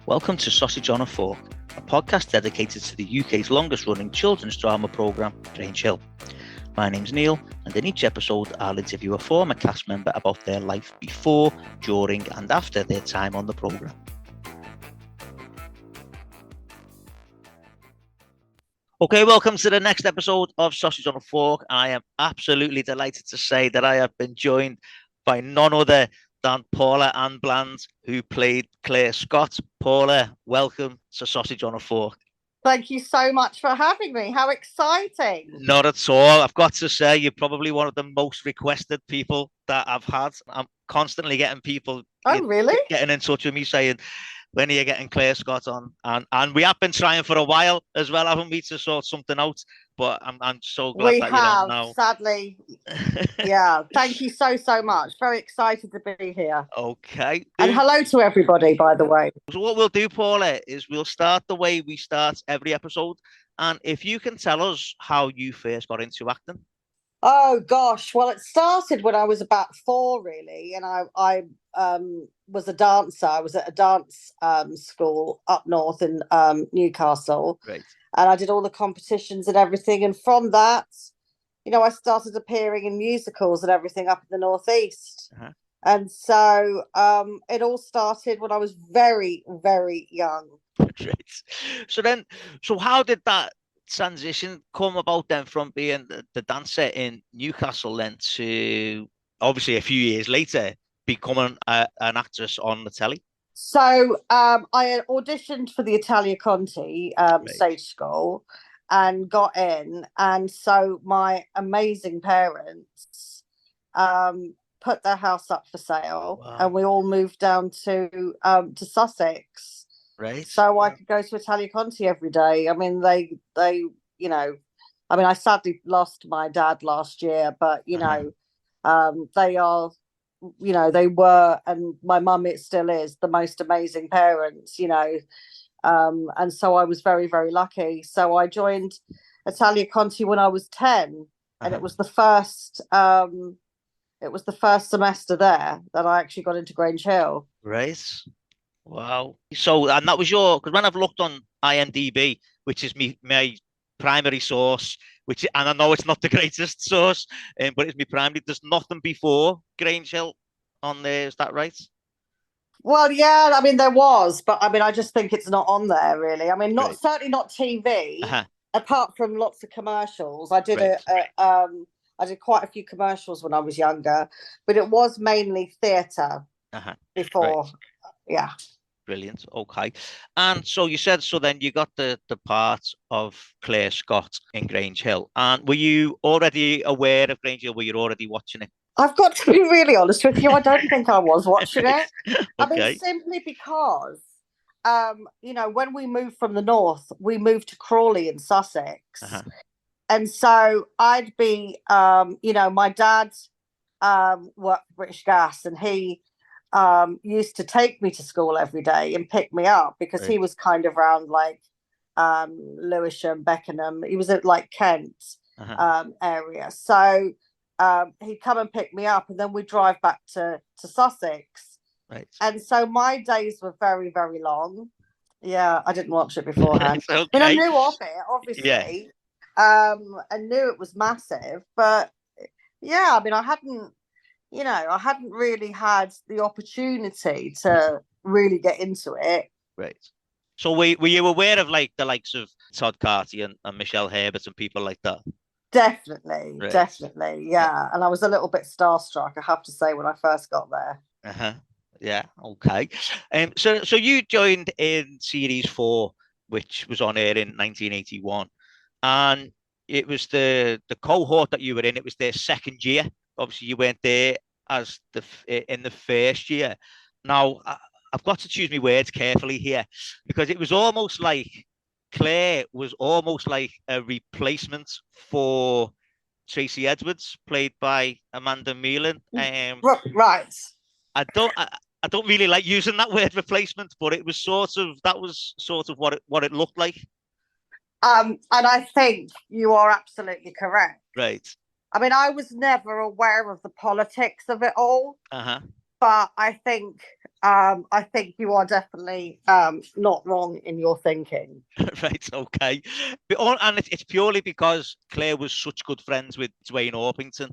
Welcome to Sausage on a Fork, a podcast dedicated to the UK's longest running children's drama programme, Grange Hill. My name's Neil, and in each episode I'll interview a former cast member about their life before, during and after their time on the programme. Okay, welcome to the next episode of Sausage on a Fork. I am absolutely delighted to say that I have been joined by none other than Paula Ann Bland, who played Claire Scott. Paula, welcome to Sausage on a Fork. Thank you so much for having me. How exciting. Not at all. I've got to say, you're probably one of the most requested people that I've had. I'm constantly getting people really? getting in touch with me saying, when are you getting Claire Scott on? And we have been trying for a while as well, haven't we, to sort something out? But I'm so glad that you're on now. Sadly. Yeah. Thank you so much. Very excited to be here. Okay. And hello to everybody, by the way. So what we'll do, Paula, is we'll start the way we start every episode. And if you can tell us how you first got into acting. Oh, gosh. Well, it started when I was about 4, really. And I was a dancer. I was at a dance school up north in Newcastle. Right. And I did all the competitions and everything. And from that, I started appearing in musicals and everything up in the Northeast. Uh-huh. And so it all started when I was very, very young. Right. So how did that transition come about then, from being the dancer in Newcastle then to obviously a few years later becoming an actress on the telly? So I auditioned for the Italia Conti stage school and got in, and so my amazing parents put their house up for sale. Wow. And we all moved down to Sussex. Right. So I could go to Italia Conti every day. I mean, they I sadly lost my dad last year, but they are, they were, and my mum, it still is, the most amazing parents, and so I was very, very lucky. So I joined Italia Conti when I was 10, and it was the first semester there that I actually got into Grange Hill. Right. Wow. So, and that was because when I've looked on IMDb, which is my primary source, and I know it's not the greatest source, but it's my primary, there's nothing before Grange Hill on there. Is that right? Well, yeah, I mean, there was, but I mean, I just think it's not on there, really. I mean, certainly not TV, apart from lots of commercials. I did I did quite a few commercials when I was younger, but it was mainly theatre before. Right. Yeah. Brilliant. Okay. And so you said, so then you got the part of Claire Scott in Grange Hill. And were you already aware of Grange Hill? Were you already watching it? I've got to be really honest with you. I don't think I was watching it. Okay. I mean, simply because, when we moved from the north, we moved to Crawley in Sussex. And so I'd be, my dad worked for British Gas, and he used to take me to school every day and pick me up because he was kind of around like Lewisham, Beckenham. He was at like Kent area. So he'd come and pick me up, and then we'd drive back to Sussex. Right. And so my days were very, very long. Yeah, I didn't watch it beforehand. Okay. I mean, I knew of it, obviously. Yeah. I knew it was massive, but yeah, I mean, I hadn't really had the opportunity to really get into it. Right. So were you aware of like the likes of Todd Carty and Michelle Herbert and people like that? Definitely, definitely, yeah. And I was a little bit starstruck, I have to say, when I first got there. Yeah. Okay. So you joined in series 4, which was on air in 1981, and it was the cohort that you were in. It was their second year. Obviously, you weren't there as in the first year. Now, I've got to choose my words carefully here, because it was almost like Claire was almost like a replacement for Tracy Edwards, played by Amanda Meelan. Right. I don't really like using that word replacement, but it was that was sort of what it looked like. And I think you are absolutely correct. Right. I mean, I was never aware of the politics of it all. Uh-huh. But I think I think you are definitely not wrong in your thinking. Right, okay. And it's purely because Claire was such good friends with Dwayne Orpington.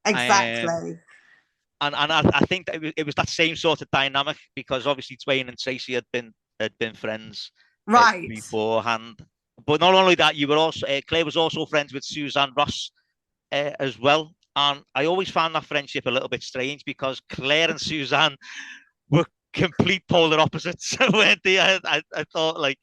Exactly. And I think that it was that same sort of dynamic, because obviously Dwayne and Tracy had been friends Right. beforehand. But not only that, you were also Claire was also friends with Suzanne Ross as well. And I always found that friendship a little bit strange, because Claire and Suzanne were complete polar opposites, weren't they? I thought, like,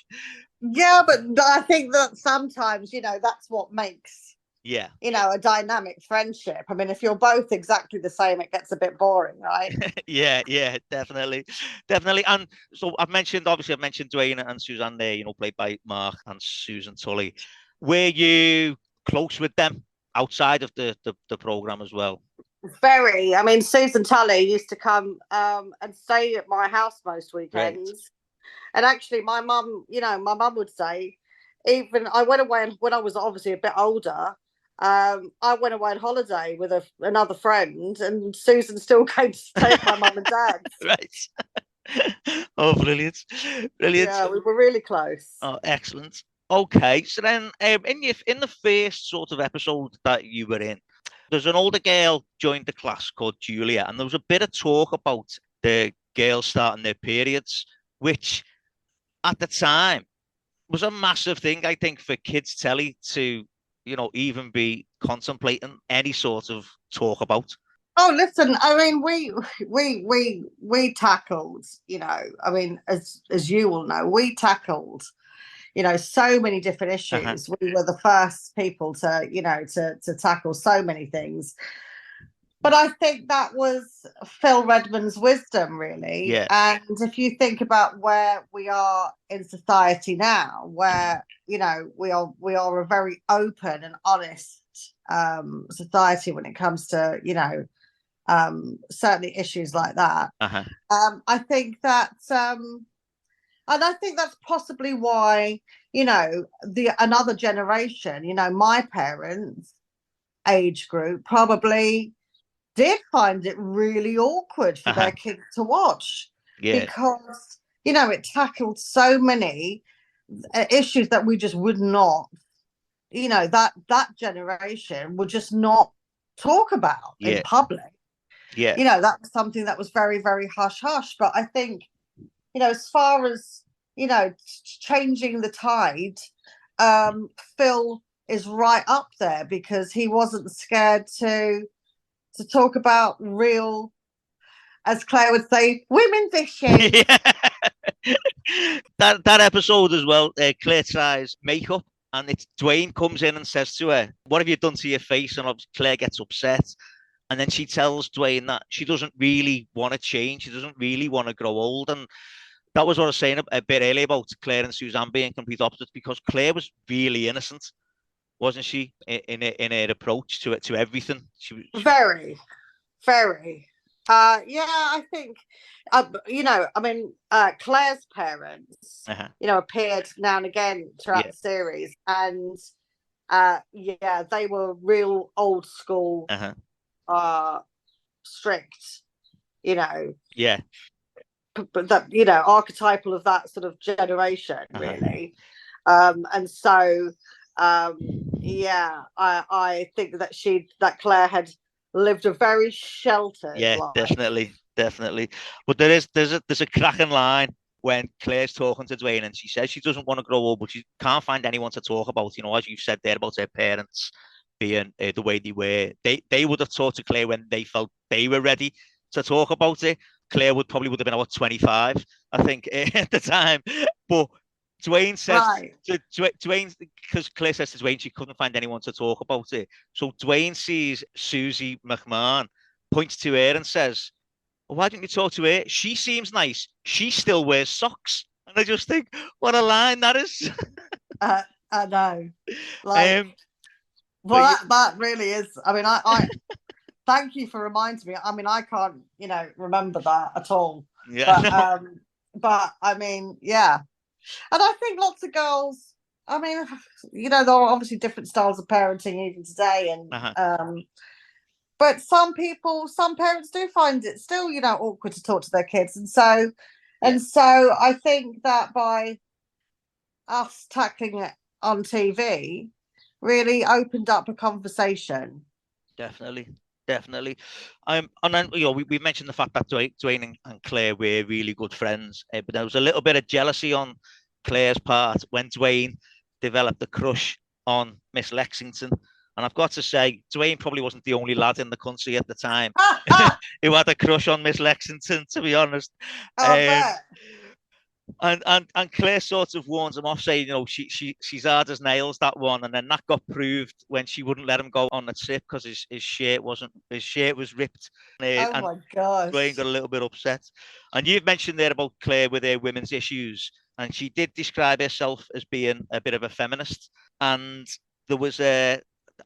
Yeah, but I think that sometimes, that's what makes, yeah, a dynamic friendship. I mean, if you're both exactly the same, it gets a bit boring, right? yeah, definitely. And so I've mentioned Dwayne and Suzanne there, played by Mark and Susan Tully. Were you close with them outside of the program as well? Very. I mean, Susan Tully used to come and stay at my house most Great. weekends. And actually, my mum would say, even I went away when I was obviously a bit older. I went away on holiday with another friend, and Susan still came to stay with my mum and dad. Right. Oh, brilliant. Yeah, we were really close. Oh, excellent. Okay, so then in the first sort of episode that you were in, there's an older girl joined the class called Julia, and there was a bit of talk about the girls starting their periods, which at the time was a massive thing, I think, for kids telly to, even be contemplating any sort of talk about. Oh, listen, I mean, we tackled, I mean, as you all know, we tackled, so many different issues. We were the first people to, to tackle so many things. But I think that was Phil Redmond's wisdom, really. Yeah. And if you think about where we are in society now, where we are a very open and honest society when it comes to certainly issues like that. I think that, and I think that's possibly why another generation, my parents' age group probably did find it really awkward for their kids to watch, because it tackled so many issues that we just would not, that generation would just not talk about in public. That was something that was very, very hush hush. But I think, as far as changing the tide, Phil is right up there, because he wasn't scared to talk about real, as Claire would say, women's issues. that episode as well, Claire tries makeup, and it's Dwayne comes in and says to her, "What have you done to your face?" And Claire gets upset, and then she tells Dwayne that she doesn't really want to change, she doesn't really want to grow old. And that was what I was saying a bit earlier about Claire and Suzanne being complete opposites, because Claire was really innocent, wasn't she, in her approach to everything? She very, very. Yeah, I think, I mean, Claire's parents, appeared now and again throughout the series, and yeah, they were real old school, strict, but that, archetypal of that sort of generation, really. And so, yeah, I think that Claire had lived a very sheltered life. Definitely. But there's a cracking line when Claire's talking to Dwayne, and she says she doesn't want to grow old, but she can't find anyone to talk about. As you said there about her parents being the way they were. They would have talked to Claire when they felt they were ready to talk about it. Claire would have been about 25, I think, at the time. But Dwayne says to Dwayne, because Claire says to Dwayne she couldn't find anyone to talk about it. So Dwayne sees Susie McMahon, points to her and says, well, "Why didn't you talk to her? She seems nice. She still wears socks." And I just think, what a line that is. I know. Well, that really is. I mean, I thank you for reminding me. I mean, I can't, remember that at all. Yeah. But I mean, yeah. And I think lots of girls, I mean, there are obviously different styles of parenting even today. And but some parents do find it still, awkward to talk to their kids. And so I think that by us tackling it on TV really opened up a conversation. Definitely. And then we mentioned the fact that Dwayne and Claire were really good friends, but there was a little bit of jealousy on Claire's part when Dwayne developed a crush on Miss Lexington. And I've got to say, Dwayne probably wasn't the only lad in the country at the time who had a crush on Miss Lexington, to be honest. Bet. And Claire sort of warns him off, saying, she's hard as nails, that one. And then that got proved when she wouldn't let him go on the trip because his shirt was ripped. Oh my gosh. Dwayne got a little bit upset. And you've mentioned there about Claire with her women's issues, and she did describe herself as being a bit of a feminist. And there was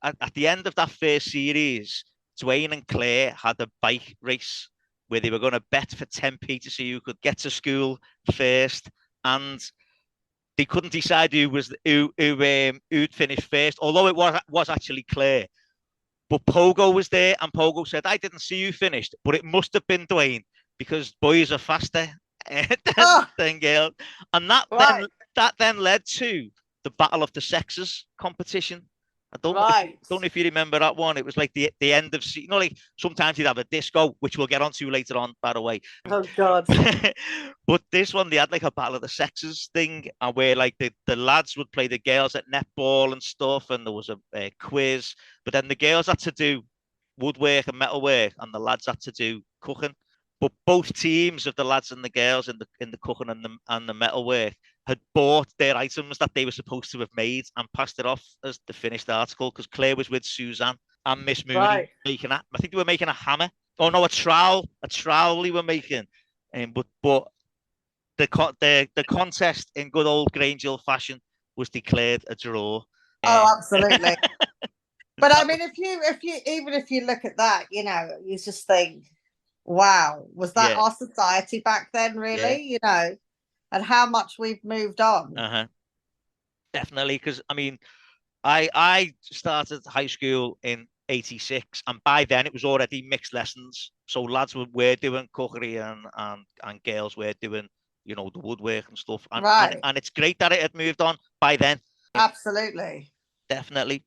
at the end of that first series, Dwayne and Claire had a bike race where they were going to bet for 10p to see who could get to school first, and they couldn't decide who'd finish first, although it was actually Claire. But Pogo was there, and Pogo said, "I didn't see you finished, but it must have been Dwayne because boys are faster than girls." And that then led to the Battle of the Sexes competition. I don't know if you remember that one. It was like the end of, like sometimes you'd have a disco, which we'll get onto later on, by the way. Oh God! But this one, they had like a Battle of the Sexes thing, and where like the lads would play the girls at netball and stuff, and there was a quiz. But then the girls had to do woodwork and metalwork, and the lads had to do cooking. But both teams of the lads and the girls in the cooking and the metalwork had bought their items that they were supposed to have made and passed it off as the finished article, because Claire was with Suzanne and Miss Mooney making I think they were making a hammer. Oh no, a trowel they were making. But the contest in good old Grange Hill fashion was declared a draw. Oh, absolutely. But I mean, if you look at that, you just think, wow, was that our society back then, really? And how much we've moved on. Definitely, because I mean, I started high school in '86, and by then it was already mixed lessons. So lads were doing cookery and girls were doing, the woodwork and stuff. And it's great that it had moved on by then. Absolutely. Definitely.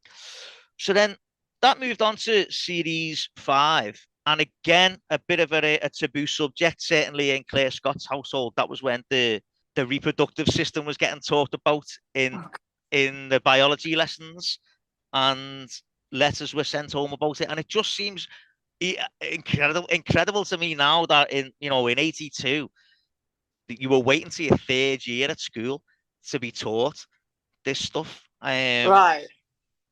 So then that moved on to series 5. And again, a bit of a taboo subject, certainly in Claire Scott's household. That was when the reproductive system was getting talked about in the biology lessons, and letters were sent home about it. And it just seems incredible to me now that in '82, that you were waiting to your 3rd year at school to be taught this stuff. Right.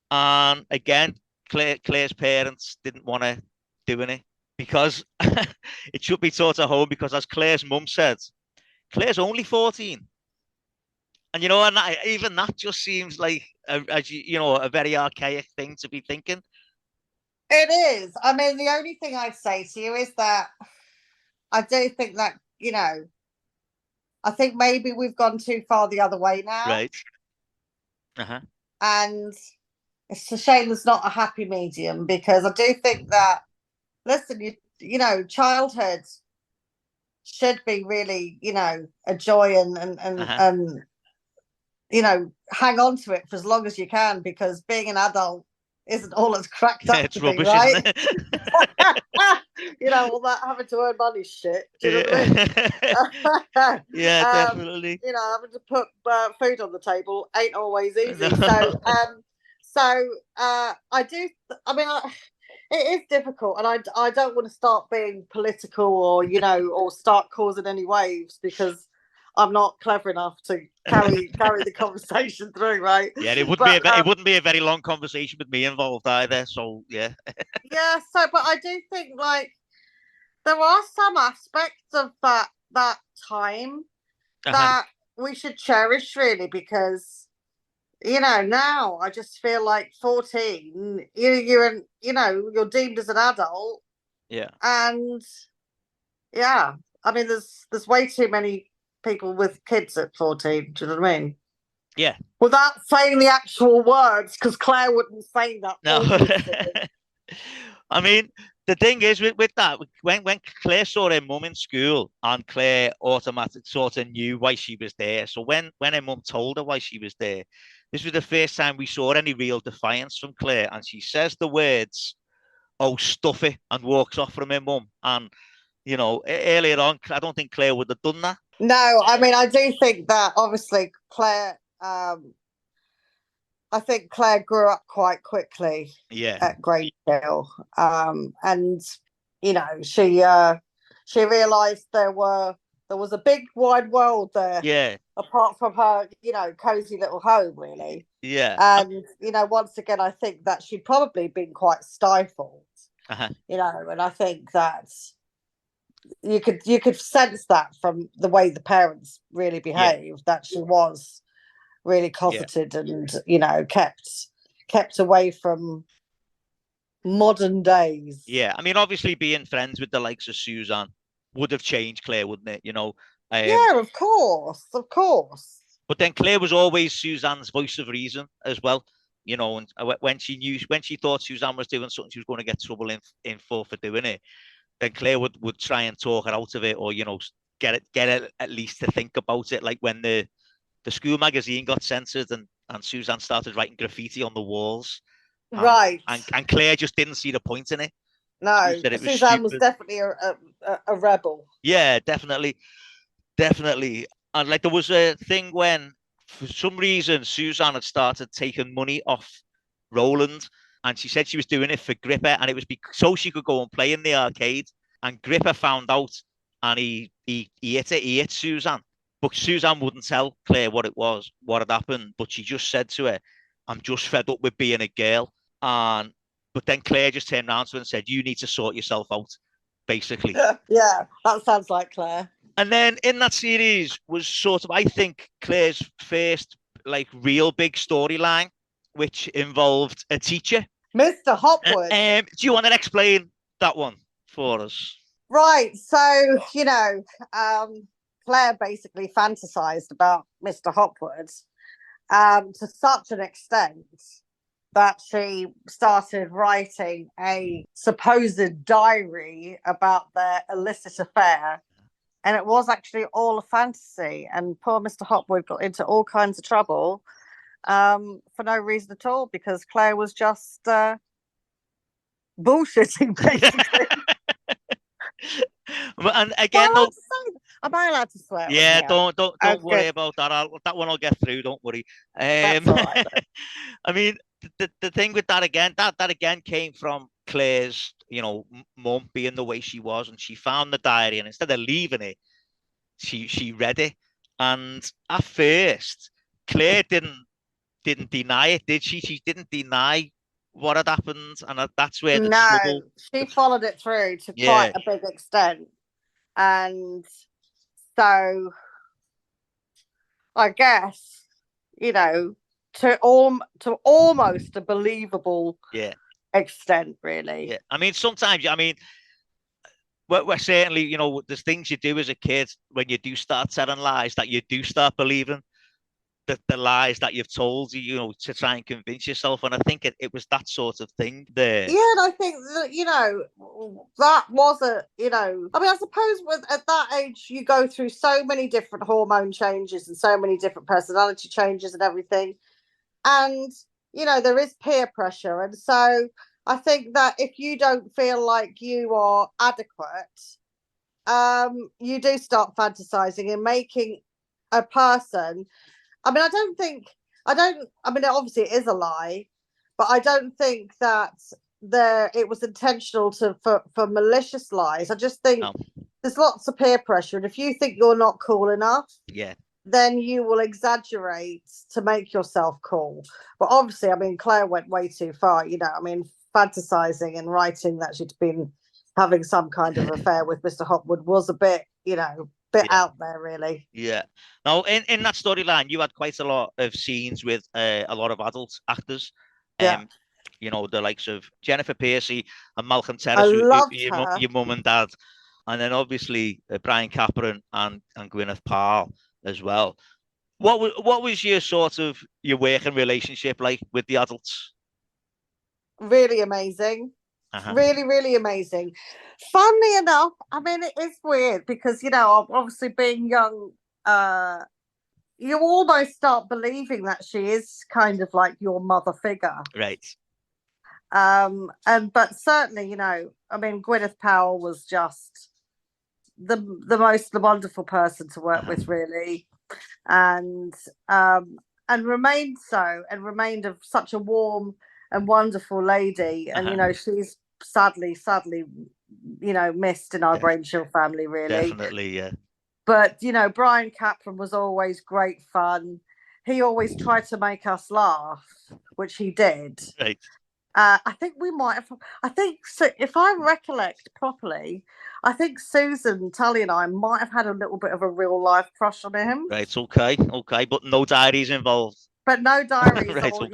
And again, Claire's parents didn't want to doing it because it should be taught at home, because as Claire's mum said, Claire's only 14. And and even that just seems like a very archaic thing to be thinking. It is. I mean, the only thing I'd say to you is that I do think that, I think maybe we've gone too far the other way now. Right. And it's a shame there's not a happy medium, because I do think that, listen, childhood should be really, a joy and hang on to it for as long as you can, because being an adult isn't all it's cracked up to rubbish, be, right? All that having to earn money shit. Do you know what I mean? Yeah, definitely. Having to put food on the table ain't always easy. I do. I mean, it is difficult, and I don't want to start being political or or start causing any waves, because I'm not clever enough to carry the conversation through, right? Yeah, it wouldn't be a very long conversation with me involved either. So yeah. Yeah. So, but I do think like there are some aspects of that time that we should cherish, really, because now I just feel like 14, you're deemed as an adult. Yeah. And yeah, I mean, there's way too many people with kids at 14. Do you know what I mean? Yeah. Without saying the actual words, because Claire wouldn't say that. No. I mean, the thing is with that, when Claire saw her mum in school, and Claire automatically sort of knew why she was there. So when her mum told her why she was there, this was the first time we saw any real defiance from Claire, and she says the words, "Oh, stuff it," and walks off from her mum. And earlier on, I don't think Claire would have done that. No, I mean, I do think that obviously Claire, I think Claire grew up quite quickly Yeah, at Grange Hill, and she realised there was a big wide world there yeah, apart from her, cozy little home, really. yeah. And once again, I think that she'd probably been quite stifled, Uh-huh. and I think that you could sense that from the way the parents really Yeah, behaved, that she was really yeah, cosseted and kept away from modern days. yeah. I mean, obviously, being friends with the likes of Suzanne would have changed Claire, wouldn't it? Yeah, of course, of course. But then Claire was always Suzanne's voice of reason as well. And when she thought Suzanne was doing something, she was going to get trouble in for doing it. Then Claire would try and talk her out of it, or get it at least to think about it. Like when the school magazine got censored, and Suzanne started writing graffiti on the walls, and Right. and Claire just didn't see the point in it. She No, said it was Suzanne was stupid. definitely a rebel. Yeah, definitely, definitely. And like there was a thing when, for some reason, Suzanne had started taking money off Roland, and she said she was doing it for Gripper, and it was so she could go and play in the arcade. And Gripper found out, and he hit it. He hit Suzanne, but Suzanne wouldn't tell Claire what it was, what had happened. But she just said to her, "I'm just fed up with being a girl." And but then Claire just turned around to her and said, "You need to sort yourself out," basically. Yeah, that sounds like Claire. And then in that series was sort of, I think, Claire's first like real big storyline, which involved a teacher. Mr. Hopwood. Do you want to explain that one for us? Right. So, Claire basically fantasized about Mr. Hopwood to such an extent that she started writing a supposed diary about their illicit affair. And it was actually all a fantasy. And poor Mr. Hopwood got into all kinds of trouble for no reason at all, because Claire was just bullshitting, basically. And again, no, am I allowed to swear? yeah, don't worry good. about that. That one will get through. Don't worry. That's all right, I mean, the thing with that again, that again came from Claire's, mum being the way she was, and she found the diary, and instead of leaving it, she read it. And at first, Claire didn't deny it, did she? She didn't deny what had happened, and that's where the trouble. She followed it through to quite a big extent, and so I guess to almost a believable extent, really. Yeah, I mean, sometimes, we're certainly, there's things you do as a kid when you do start telling lies that you do start believing the lies that you've told, to try and convince yourself. And I think it was that sort of thing there. Yeah, and I think that, that was I suppose at that age, you go through so many different hormone changes and so many different personality changes and everything. And, there is peer pressure. And so I think that if you don't feel like you are adequate, you do start fantasizing and making a person. I mean, obviously it is a lie, but I don't think that it was intentional for malicious lies. I just think there's lots of peer pressure. And if you think you're not cool enough, then you will exaggerate to make yourself cool. But obviously, Claire went way too far, fantasizing and writing that she'd been having some kind of affair with Mr. Hopwood was a bit, out there, really. Yeah. Now, in that storyline, you had quite a lot of scenes with a lot of adult actors. The likes of Jennifer Piercy and Malcolm Terrace, your mum and dad, and then obviously Brian Capron and Gwyneth Paltrow as well. What was your sort of your working relationship like with the adults? Really amazing. Really, really amazing. Funnily enough, I mean, it is weird because, obviously being young, you almost start believing that she is kind of like your mother figure. Right. But certainly, I mean, Gwyneth Powell was just the most wonderful person to work with, really. And remained so, and remained of such a warm and wonderful lady. And, she's sadly, missed in our Grange Hill family, really. Definitely, yeah. But, Brian Capron was always great fun. He always tried to make us laugh, which he did. Right. I think so. If I recollect properly, I think Susan Tully and I might have had a little bit of a real life crush on him. Right. Okay. But no diaries involved. But no diaries, right, or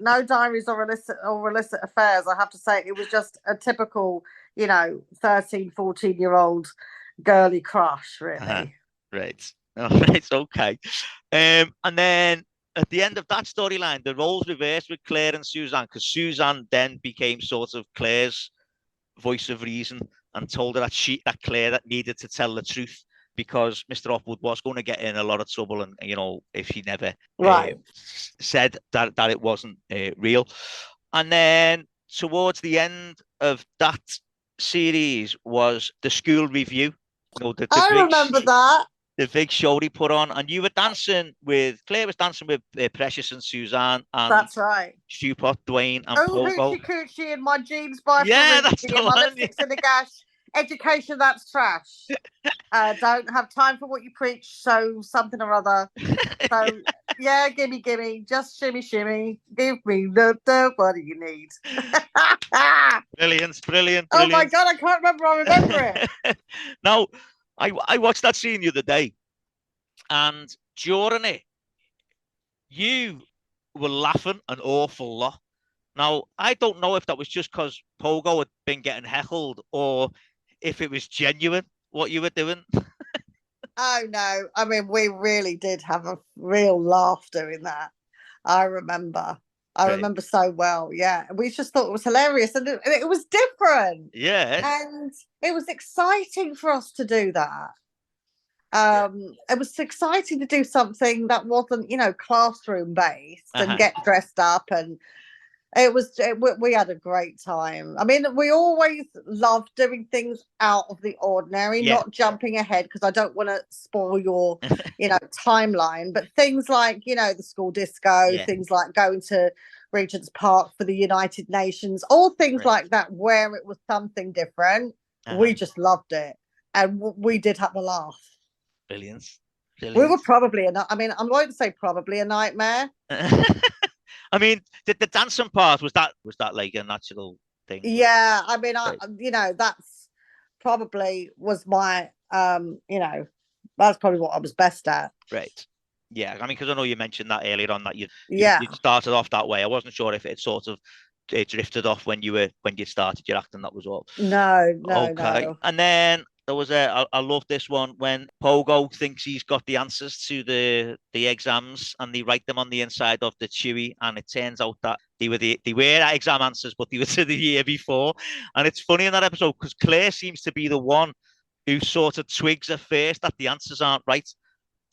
no diaries or illicit affairs. I have to say, it was just a typical, 13, 14-year-old girly crush, really. Right. Right. Okay. And then at the end of that storyline, the roles reversed with Claire and Suzanne, because Suzanne then became sort of Claire's voice of reason and told her that Claire that needed to tell the truth, because Mr. Hopwood was going to get in a lot of trouble, and if she never said that it wasn't real. And then towards the end of that series was the school review. I remember that. The big show he put on, and you were dancing with Claire was dancing with Precious and Suzanne, and that's right. Stewpot, Dwayne, and Pogo. Hoochie Coochie and my jeans by that's the and my lipstick's in the gash. Education, that's trash. Don't have time for what you preach. So something or other. So yeah, gimme, just shimmy. Give me the what do you need? Brilliant. Oh my God, I can't remember. I remember it. Now, I watched that scene the other day, and during it, you were laughing an awful lot. Now, I don't know if that was just because Pogo had been getting heckled, or if it was genuine what you were doing. Oh no, I mean, we really did have a real laugh doing that. I remember so well. Yeah, we just thought it was hilarious, and it was different. Yeah, and it was exciting for us to do that. It was exciting to do something that wasn't, classroom based and get dressed up, and we had a great time. I mean, we always love doing things out of the ordinary, not jumping ahead, because I don't want to spoil your, timeline. But things like, the school disco, things like going to Regent's Park for the United Nations, all things like that, where it was something different. We just loved it, and we did have a laugh. Brilliant. We were probably I won't say probably a nightmare. I mean, the dancing part, was that like a natural thing? Yeah, I mean, that's probably was my, that's probably what I was best at. Right. Yeah, I mean, because I know you mentioned that earlier on, that you started off that way. I wasn't sure if it sort of drifted off when you started your acting. That was all. No. And then there was I love this one when Pogo thinks he's got the answers to the exams, and they write them on the inside of the chewy, and it turns out that they were exam answers, but they were to the year before. And it's funny in that episode because Claire seems to be the one who sort of twigs at first that the answers aren't right,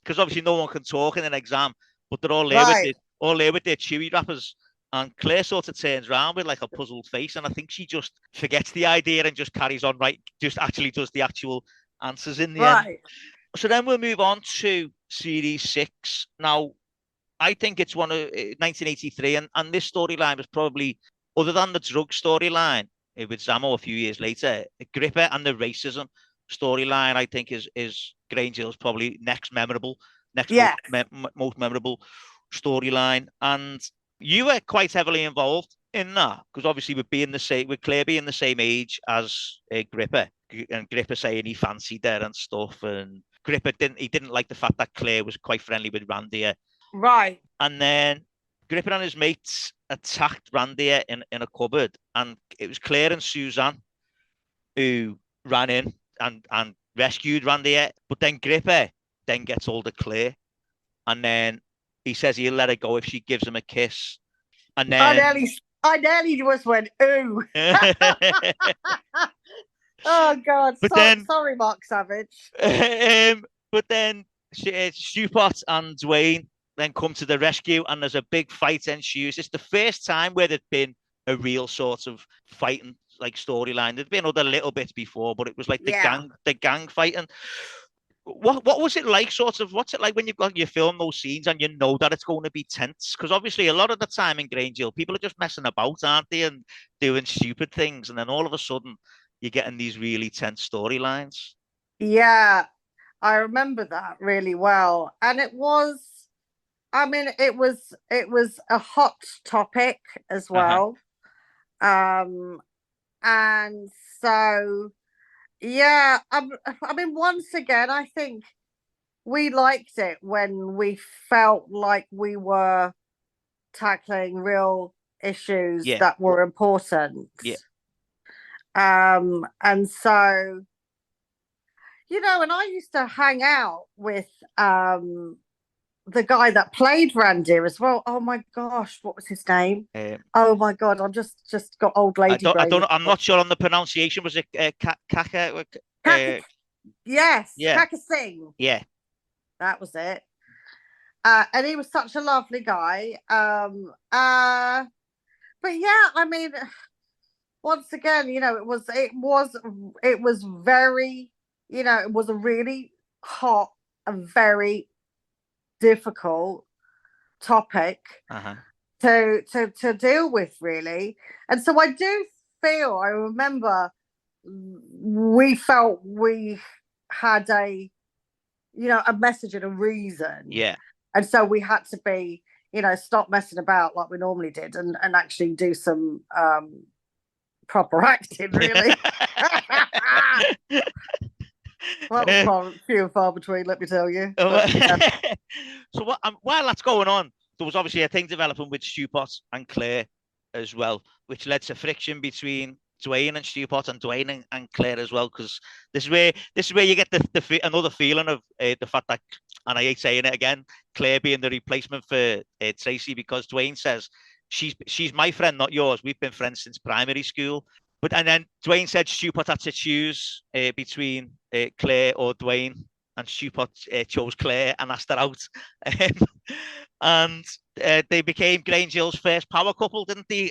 because obviously no one can talk in an exam, but they're all there with their chewy wrappers. And Claire sort of turns around with like a puzzled face, and I think she just forgets the idea and just carries on, just actually does the actual answers in the end. So then we'll move on to Series 6. Now, I think it's one of 1983, and this storyline was probably, other than the drug storyline with Zammo a few years later, Gripper and the racism storyline, I think is Grange Hill's probably most memorable storyline. And you were quite heavily involved in that, because obviously with Claire being the same age as Gripper, and Gripper saying he fancied her and stuff, and Gripper didn't like the fact that Claire was quite friendly with Randy. Right. And then Gripper and his mates attacked Randy in a cupboard, and it was Claire and Suzanne who ran in and rescued Randy. But then Gripper then gets hold of Claire, and then he says he'll let her go if she gives him a kiss. And then I nearly just went, ooh. Oh, God. But then, sorry, Mark Savage. but then Stewart and Dwayne then come to the rescue, and there's a big fight ensues. It's the first time where there'd been a real sort of fighting like storyline. There'd been other little bits before, but it was like the gang fighting. What was it like? Sort of, what's it like when you film those scenes and you know that it's going to be tense? Because obviously, a lot of the time in Grange Hill, people are just messing about, aren't they, and doing stupid things, and then all of a sudden, you're getting these really tense storylines. Yeah, I remember that really well, and it was. I mean, it was a hot topic as well, and so yeah. I mean, once again, I think we liked it when we felt like we were tackling real issues Yeah, that were important. yeah, And so, and I used to hang out with the guy that played Randy as well. Oh my gosh, what was his name? Oh my God, I'm just got old lady I don't brain. know. I'm not sure on the pronunciation. Was it Kaka? Yes, Yeah, Kaka Singh. yeah. That was it. And he was such a lovely guy. But yeah, I mean, once again, it was very, it was a really hot and very difficult topic to deal with, really. And so I remember we felt we had a message and a reason. Yeah. And so we had to be, stop messing about like we normally did and actually do some proper acting, really. Well, that was few and far between, let me tell you. But, yeah. So while that's going on, there was obviously a thing developing with Stewart and Claire as well, which led to friction between Dwayne and Stewart and Dwayne and Claire as well, because this is where you get another feeling of the fact that, and I hate saying it again, Claire being the replacement for Tracy, because Dwayne says she's my friend, not yours. We've been friends since primary school. And then Dwayne said Stewart had to choose between Claire or Dwayne, and Stewart chose Claire and asked her out. And they became Grange Hill's first power couple, didn't they?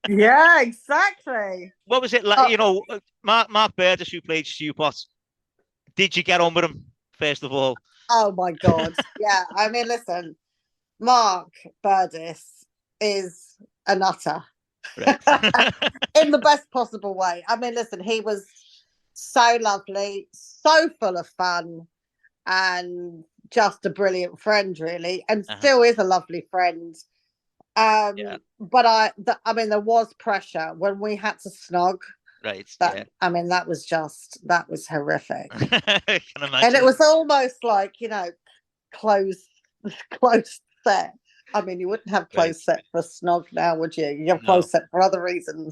Yeah, exactly. What was it like? Mark Burgess, who played Stewart, did you get on with him, first of all? Oh my God. Yeah. I mean, listen, Mark Burgess is a nutter. Right. In the best possible way. I mean, listen, he was so lovely, so full of fun, and just a brilliant friend, really, and still is a lovely friend. But I mean, there was pressure when we had to snog. Right. I mean, that was horrific. I can imagine. And it was almost like, closed set. I mean, you wouldn't have closed set for snog now, would you? You have closed set for other reasons.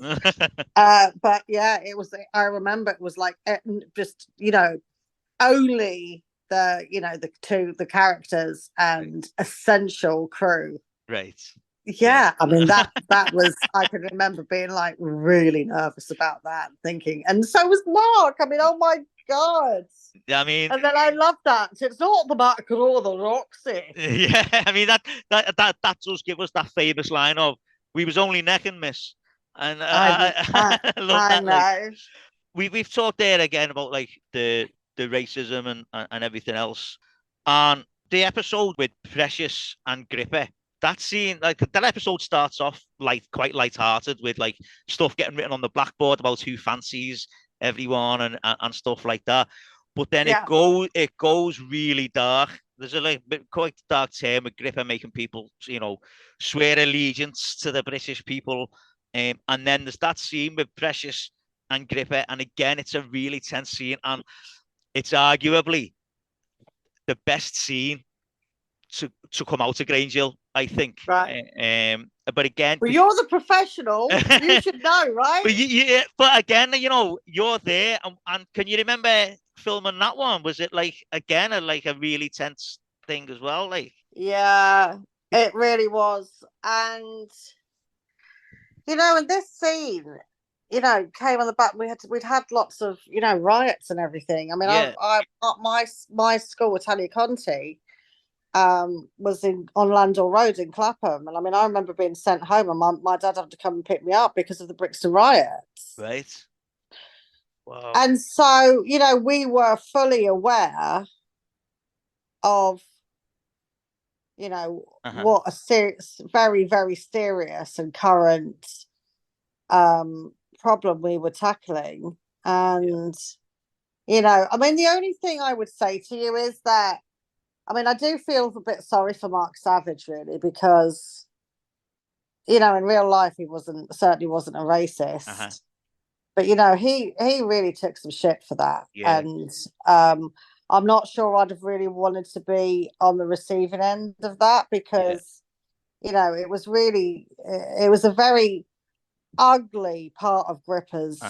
But yeah, it was. I remember it was like just only the characters and essential crew. Right. Yeah, I mean that was. I can remember being like really nervous about that, thinking, and so was Mark. I mean, oh my God. I mean, and then I love that. It's not the Mark or the Roxy. Yeah, I mean that does give us that famous line of "We was only neck and miss," and I love that. Like, we've talked there again about like the racism and everything else, and the episode with Precious and Gripper. That scene, like that episode, starts off quite light-hearted with like stuff getting written on the blackboard about who fancies everyone and stuff like that. But then it goes really dark. There's a quite dark term with Gripper making people, swear allegiance to the British people. And then there's that scene with Precious and Gripper, and again, it's a really tense scene, and it's arguably the best scene to come out of Grange Hill, I think. Right. But again, well, you're the professional. You should know, right? But again, you're there, and can you remember filming that one? Was it like again a really tense thing as well? Like, yeah, it really was, and And this scene, came on the back. We'd had lots of, riots and everything. I mean, Yeah. my school, Italia Conti, was on Landor Road in Clapham, and I mean, I remember being sent home, and my dad had to come and pick me up because of the Brixton riots. Right. Wow. And so, we were fully aware of, what a serious, very, very serious and current problem we were tackling. And, I mean, the only thing I would say to you is that, I mean, I do feel a bit sorry for Mark Savage, really, because, in real life, he certainly wasn't a racist. But, he really took some shit for that. Yeah. And I'm not sure I'd have really wanted to be on the receiving end of that, because, it was a very ugly part of Gripper's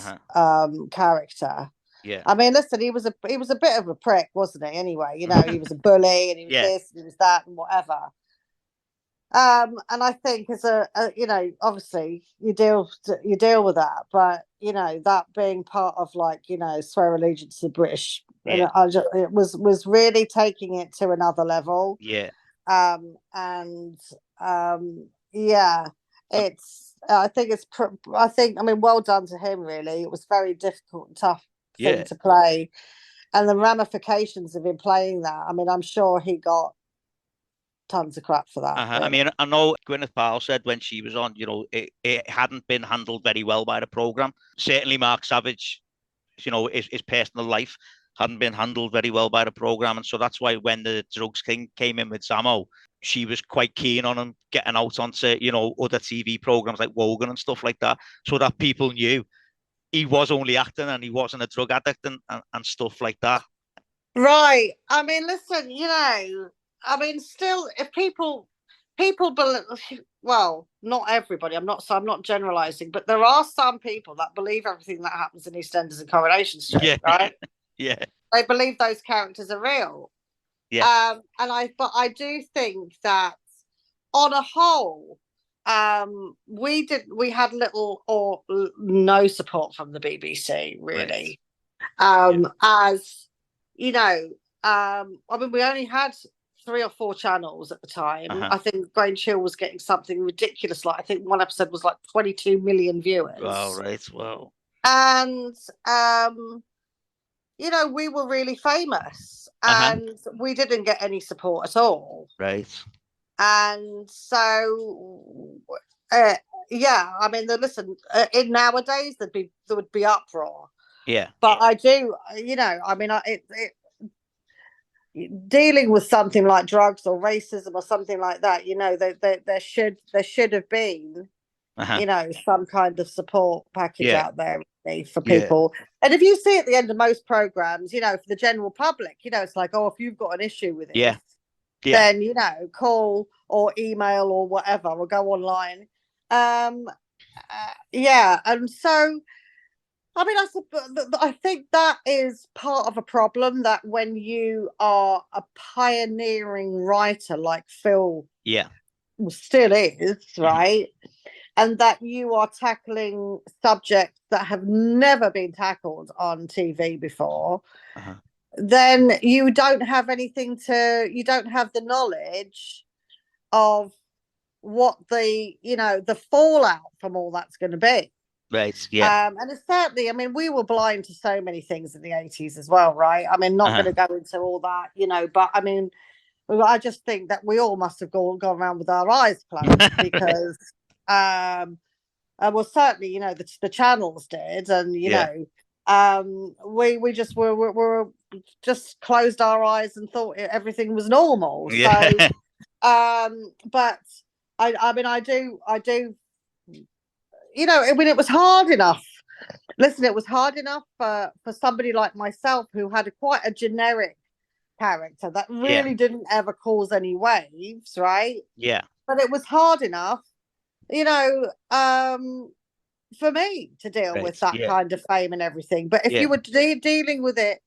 character. Yeah. I mean, listen, he was a bit of a prick, wasn't he? Anyway, he was a bully, and he was this, and he was that, and whatever. And I think as obviously you deal with that, but that being part of, like, swear allegiance to the British, it was really taking it to another level. Yeah. And yeah, I mean, well done to him, really. It was very difficult and tough thing to play, and the ramifications of him playing that, I mean, I'm sure he got tons of crap for that. I mean, I know Gwyneth Paltrow said when she was on, it hadn't been handled very well by the program. Certainly Mark Savage, his personal life hadn't been handled very well by the program. And so that's why when the drugs king came in with Samo, she was quite keen on him getting out onto, other TV programs like Wogan and stuff like that, so that people knew he was only acting and he wasn't a drug addict and stuff like that. Right. I mean, listen, I mean, still, if people believe, well, not everybody, I'm not generalizing, but there are some people that believe everything that happens in EastEnders and Coronation Street, right? Yeah. They believe those characters are real. Yeah. But I do think that on a whole, we had little or no support from the BBC, really. Right. As I mean, we only had 3 or 4 channels at the time. I think Grange Hill was getting something ridiculous, like I think one episode was like 22 million viewers. Wow, right. Wow. And we were really famous, and we didn't get any support at all. Right. And so I mean, listen, in nowadays there would be uproar. Yeah. But I do, I mean, dealing with something like drugs or racism or something like that, there should have been, some kind of support package out there for people. And if you see at the end of most programs, for the general public, it's like, oh, if you've got an issue with it, then call or email or whatever, or go online. And so, I mean, I think that is part of a problem, that when you are a pioneering writer like Phil still is, right? And that you are tackling subjects that have never been tackled on TV before, then you don't have you don't have the knowledge of what the fallout from all that's going to be. Right. Yeah. And it's certainly, I mean, we were blind to so many things in the 80s as well, right? I mean, not going to go into all that, but I mean, I just think that we all must have gone around with our eyes closed because, well, certainly, the channels did, and we just were just closed our eyes and thought everything was normal. So, but I mean, I do. I mean, it was hard enough. Listen, it was hard enough for somebody like myself, who had quite a generic character that really didn't ever cause any waves, right? Yeah. But it was hard enough, for me to deal with that kind of fame and everything. But if you were dealing with it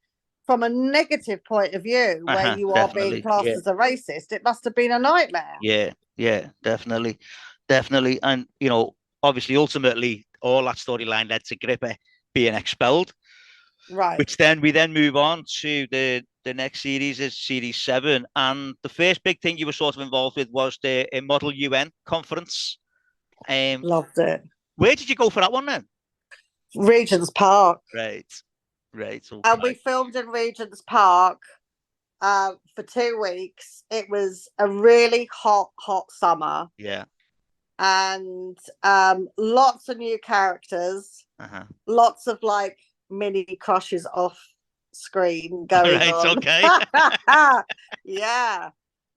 from a negative point of view, where you are being classed as a racist, it must have been a nightmare. Yeah, definitely. And obviously, ultimately, all that storyline led to Gripper being expelled. Right. Which then we move on to the next series is series 7. And the first big thing you were sort of involved with was the Model UN conference. Loved it. Where did you go for that one then? Regent's Park. Right. Okay. And we filmed in Regent's Park for 2 weeks. It was a really hot summer. Yeah. And lots of new characters. Lots of like mini crushes off screen going on. Okay. Yeah.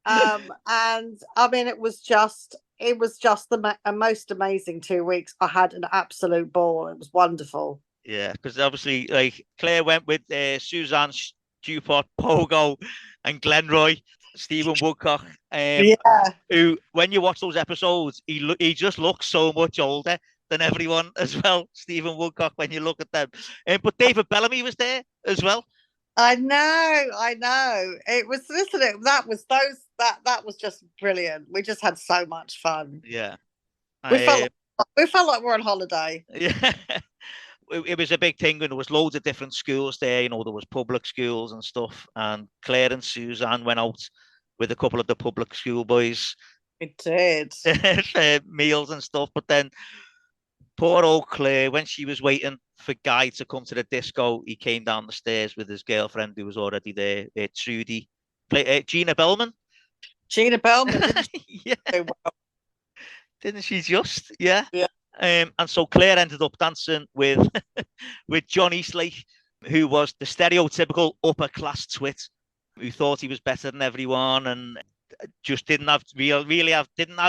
And I mean, it was just the most amazing 2 weeks. I had an absolute ball. It was wonderful. Yeah, because obviously, like, Claire went with Suzanne, Stewpot, Pogo, and Glenroy, Stephen Woodcock. Who, when you watch those episodes, he just looks so much older than everyone as well. Stephen Woodcock, when you look at them, but David Bellamy was there as well. I know. It was, listen, that was just brilliant. We just had so much fun. Yeah, we felt like we're on holiday. Yeah. It was a big thing, and there was loads of different schools there. You know, there was public schools and stuff. And Claire and Suzanne went out with a couple of the public school boys. It did. Meals and stuff. But then poor old Claire, when she was waiting for Guy to come to the disco, he came down the stairs with his girlfriend who was already there, Trudy. Gina Bellman. Gina Bellman. Yeah. Didn't she just? Yeah. Yeah. And so Claire ended up dancing with John Eastlake, who was the stereotypical upper class twit, who thought he was better than everyone and just didn't have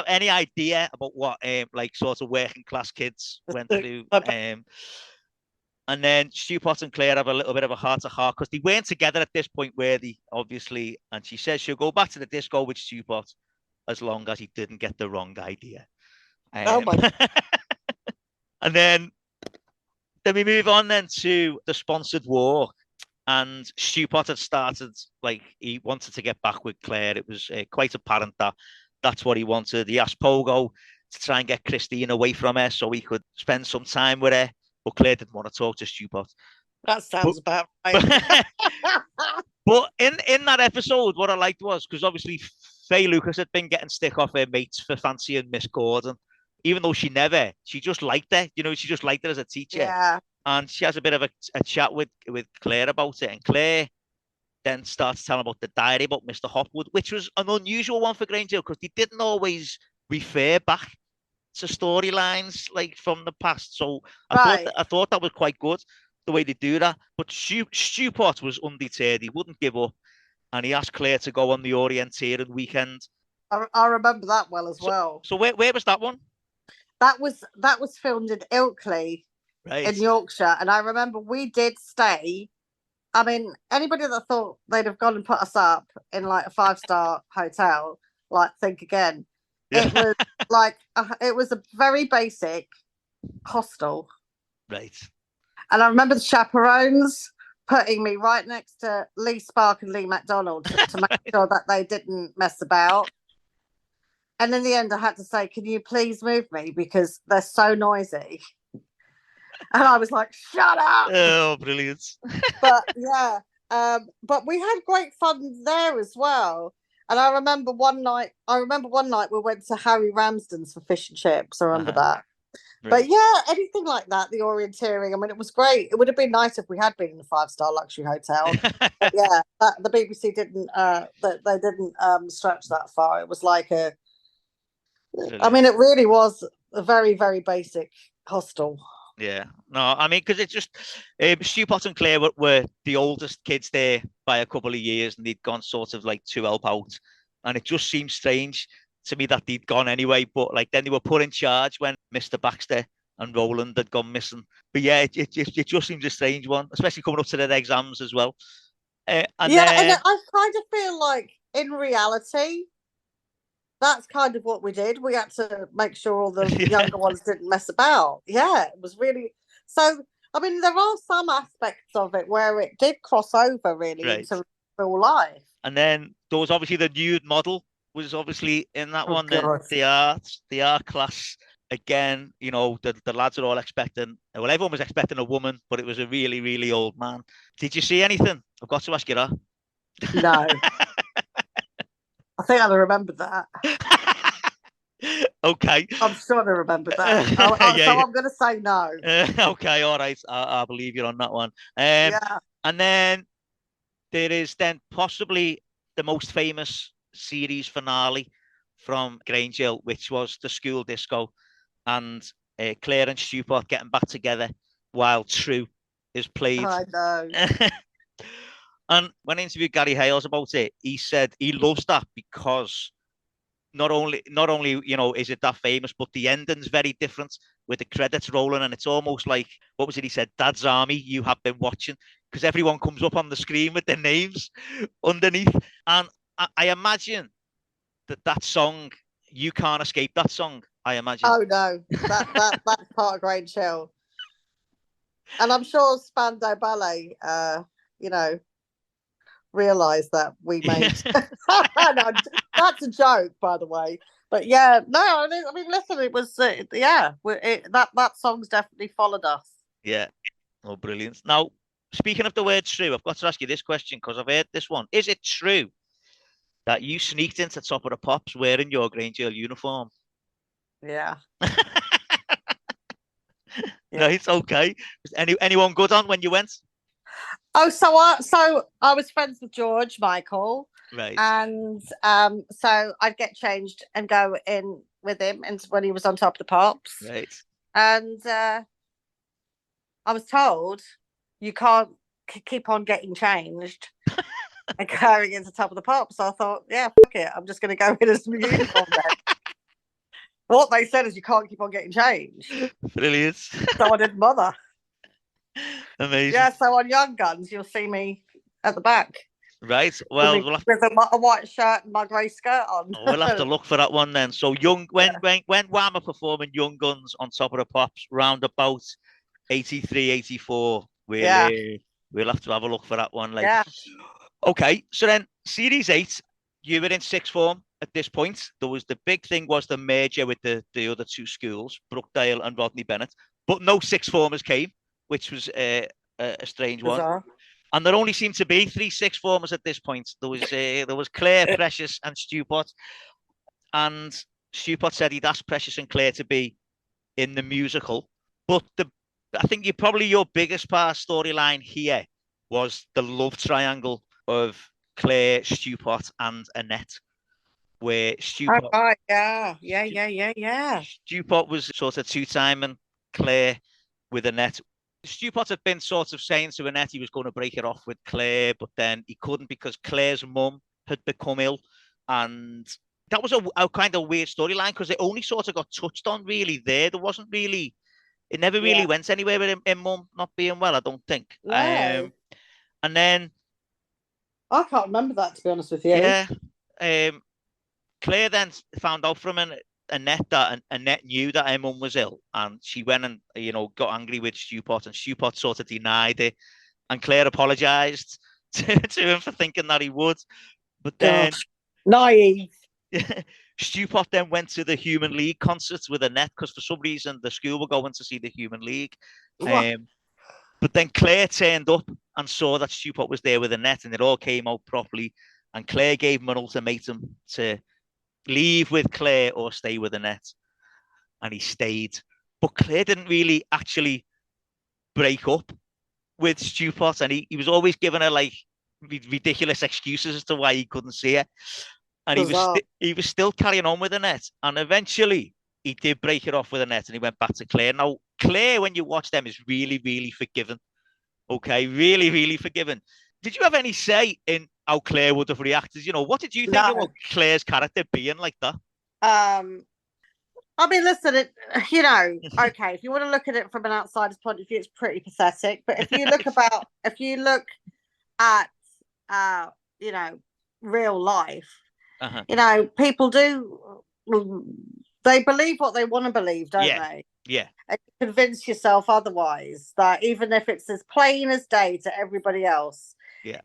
any idea about what like sort of working class kids went through. And then Stewpot and Claire have a little bit of a heart to heart because they weren't together at this point, where they obviously, and she says she'll go back to the disco with Stewpot as long as he didn't get the wrong idea. Oh my God. And then we move on then to the sponsored walk. And Stewpot had started, like, he wanted to get back with Claire. It was quite apparent that that's what he wanted. He asked Pogo to try and get Christine away from her so he could spend some time with her. But Claire didn't want to talk to Stewpot. That sounds about right. But in that episode, what I liked was, because obviously Faye Lucas had been getting stick off her mates for fancying Miss Gordon. Even though she just liked her, she just liked her as a teacher. Yeah. And she has a bit of a chat with Claire about it. And Claire then starts telling about the diary about Mr. Hopwood, which was an unusual one for Grange Hill because they didn't always refer back to storylines like from the past. So I thought that was quite good, the way they do that. But Stewpot was undeterred. He wouldn't give up. And he asked Claire to go on the orienteering weekend. I remember that well as well. So where was that one? That was filmed in Ilkley, right, in Yorkshire. And I remember we did stay. I mean, anybody that thought they'd have gone and put us up in like a 5-star hotel, like, think again. Yeah. It was like, it was a very basic hostel. Right. And I remember the chaperones putting me right next to Lee Spark and Lee MacDonald to make sure that they didn't mess about. And in the end, I had to say, can you please move me? Because they're so noisy. And I was like, shut up. Oh, brilliant. But yeah, but we had great fun there as well. And I remember one night we went to Harry Ramsden's for fish and chips. I remember that. Right. But yeah, anything like that, the orienteering, I mean, it was great. It would have been nice if we had been in a 5-star luxury hotel. But yeah, the BBC didn't, they didn't stretch that far. It was like I mean, it really was a very, very basic hostel. Yeah, no, I mean, because it's just Stewpot and Claire were the oldest kids there by a couple of years, and they'd gone sort of like to help out, and it just seemed strange to me that they'd gone anyway. But like then they were put in charge when Mr. Baxter and Roland had gone missing. But yeah, it just seems a strange one, especially coming up to their exams as well. And I kind of feel like in reality, that's kind of what we did. We had to make sure all the younger ones didn't mess about. Yeah, it was really... So, I mean, there are some aspects of it where it did cross over, really, into real life. And then there was obviously the nude model was obviously in that one. God. The art class. again, you know, the lads are all expecting, well, everyone was expecting a woman, but it was a really, really old man. Did you see anything? I've got to ask you that. No. I think I'd have remembered that. Okay. I'm sure I remembered that. So I'm going to say no. Okay, all right. I believe you on that one. Yeah. And then there is then possibly the most famous series finale from Grange Hill, which was the school disco, and Claire and Stewart getting back together while True is played. I know. And when I interviewed Gary Hales about it, he said he loves that because not only you know is it that famous, but the ending's very different with the credits rolling, and it's almost like, what was it he said, Dad's Army you have been watching, because everyone comes up on the screen with their names underneath. And I imagine that song, you can't escape that song, I imagine. Oh no, that's part of Grange Hill. And I'm sure Spandau Ballet you know, realised that we made no, that's a joke, by the way. But yeah, no, I mean listen, it was that song's definitely followed us. Yeah. Oh, brilliant. Now, speaking of the word true, I've got to ask you this question because I've heard this one. Is it true that you sneaked into Top of the Pops wearing your Grange Hill uniform? Yeah. Right, okay. Was anyone good on when you went? Oh, so I was friends with George Michael, right, and so I'd get changed and go in with him, and when he was on Top of the Pops, right, and I was told you can't keep on getting changed and going into Top of the Pops. So I thought, yeah, fuck it, I'm just going to go in as a uniform then. What they said is you can't keep on getting changed. Brilliant. So I didn't bother. Amazing. Yeah, so on Young Guns, you'll see me at the back. Right. Well, with a white shirt and my grey skirt on. We'll have to look for that one then. So when Wham are performing Young Guns on Top of the Pops round about 83, 84, we'll have to have a look for that one. Like, yeah. Okay, so then Series 8, you were in sixth form at this point. There was the big thing was the merger with the other two schools, Brookdale and Rodney Bennett, but no sixth formers came, which was a strange Bizarre. one. And there only seemed to be 3 sixth formers at this point. There was Claire, Precious, and Stewart. And Stewart said he'd asked Precious and Claire to be in the musical. But I think your biggest part storyline here was the love triangle of Claire, Stewart, and Annette, where Stewart. Oh, right, yeah. Stewart was sort of two-timing Claire with Annette. Stewart had been sort of saying to Annette he was going to break it off with Claire, but then he couldn't because Claire's mum had become ill. And that was a kind of weird storyline because it only sort of got touched on really there. There wasn't really, it never really went anywhere with him mum not being well, I don't think. No. And then I can't remember that, to be honest with you. Yeah. Claire then found out from Annette that Annette knew that her mum was ill, and she went and got angry with Stewart, and Stewart sort of denied it, and Claire apologized to him for thinking that he would, but then naive. Stewart then went to the Human League concerts with Annette because for some reason the school were going to see the Human League. But then Claire turned up and saw that Stewart was there with Annette, and it all came out properly. And Claire gave him an ultimatum to leave with Claire or stay with Annette. And he stayed. But Claire didn't really actually break up with Stewart. And he was always giving her like ridiculous excuses as to why he couldn't see her. And he was still carrying on with Annette. And eventually he did break it off with Annette and he went back to Claire. Now, Claire, when you watch them, is really, really forgiving. Okay, really, really forgiving. Did you have any say in how Claire would have reacted? What did you think about Claire's character being like that? I mean, listen, okay, if you want to look at it from an outsider's point of view, it's pretty pathetic. But if you look at real life, people they believe what they want to believe, don't they? Yeah. And you convince yourself otherwise, that even if it's as plain as day to everybody else,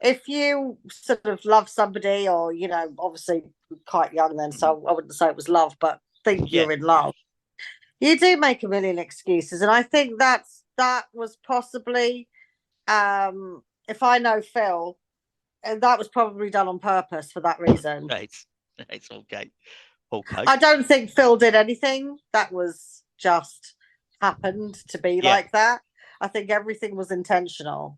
if you sort of love somebody, or obviously quite young then, so I wouldn't say it was love, but think you're in love, You do make a million excuses, and I think that was possibly, if I know Phil, that was probably done on purpose for that reason. Right. Right. Okay. Okay. I don't think Phil did anything. That was just happened to be like that. I think everything was intentional.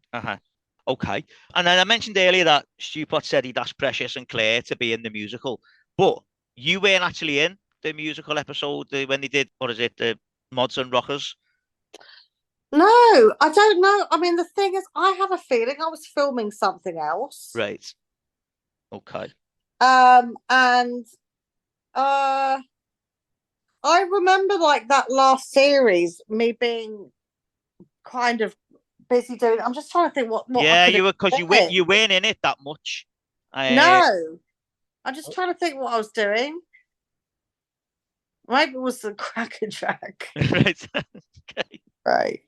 Okay. And then I mentioned earlier that Stewpot said he'd asked Precious and Claire to be in the musical, but you weren't actually in the musical episode when they did, what is it, the Mods and Rockers? No, I don't know. I mean, the thing is, I have a feeling I was filming something else. Right. Okay. And I remember like that last series, me being kind of busy doing. I'm just trying to think what. Yeah, you were, because you weren't in it that much. No, I'm just trying to think what I was doing. Maybe it was the Cracker Jack. Right. Okay. Right.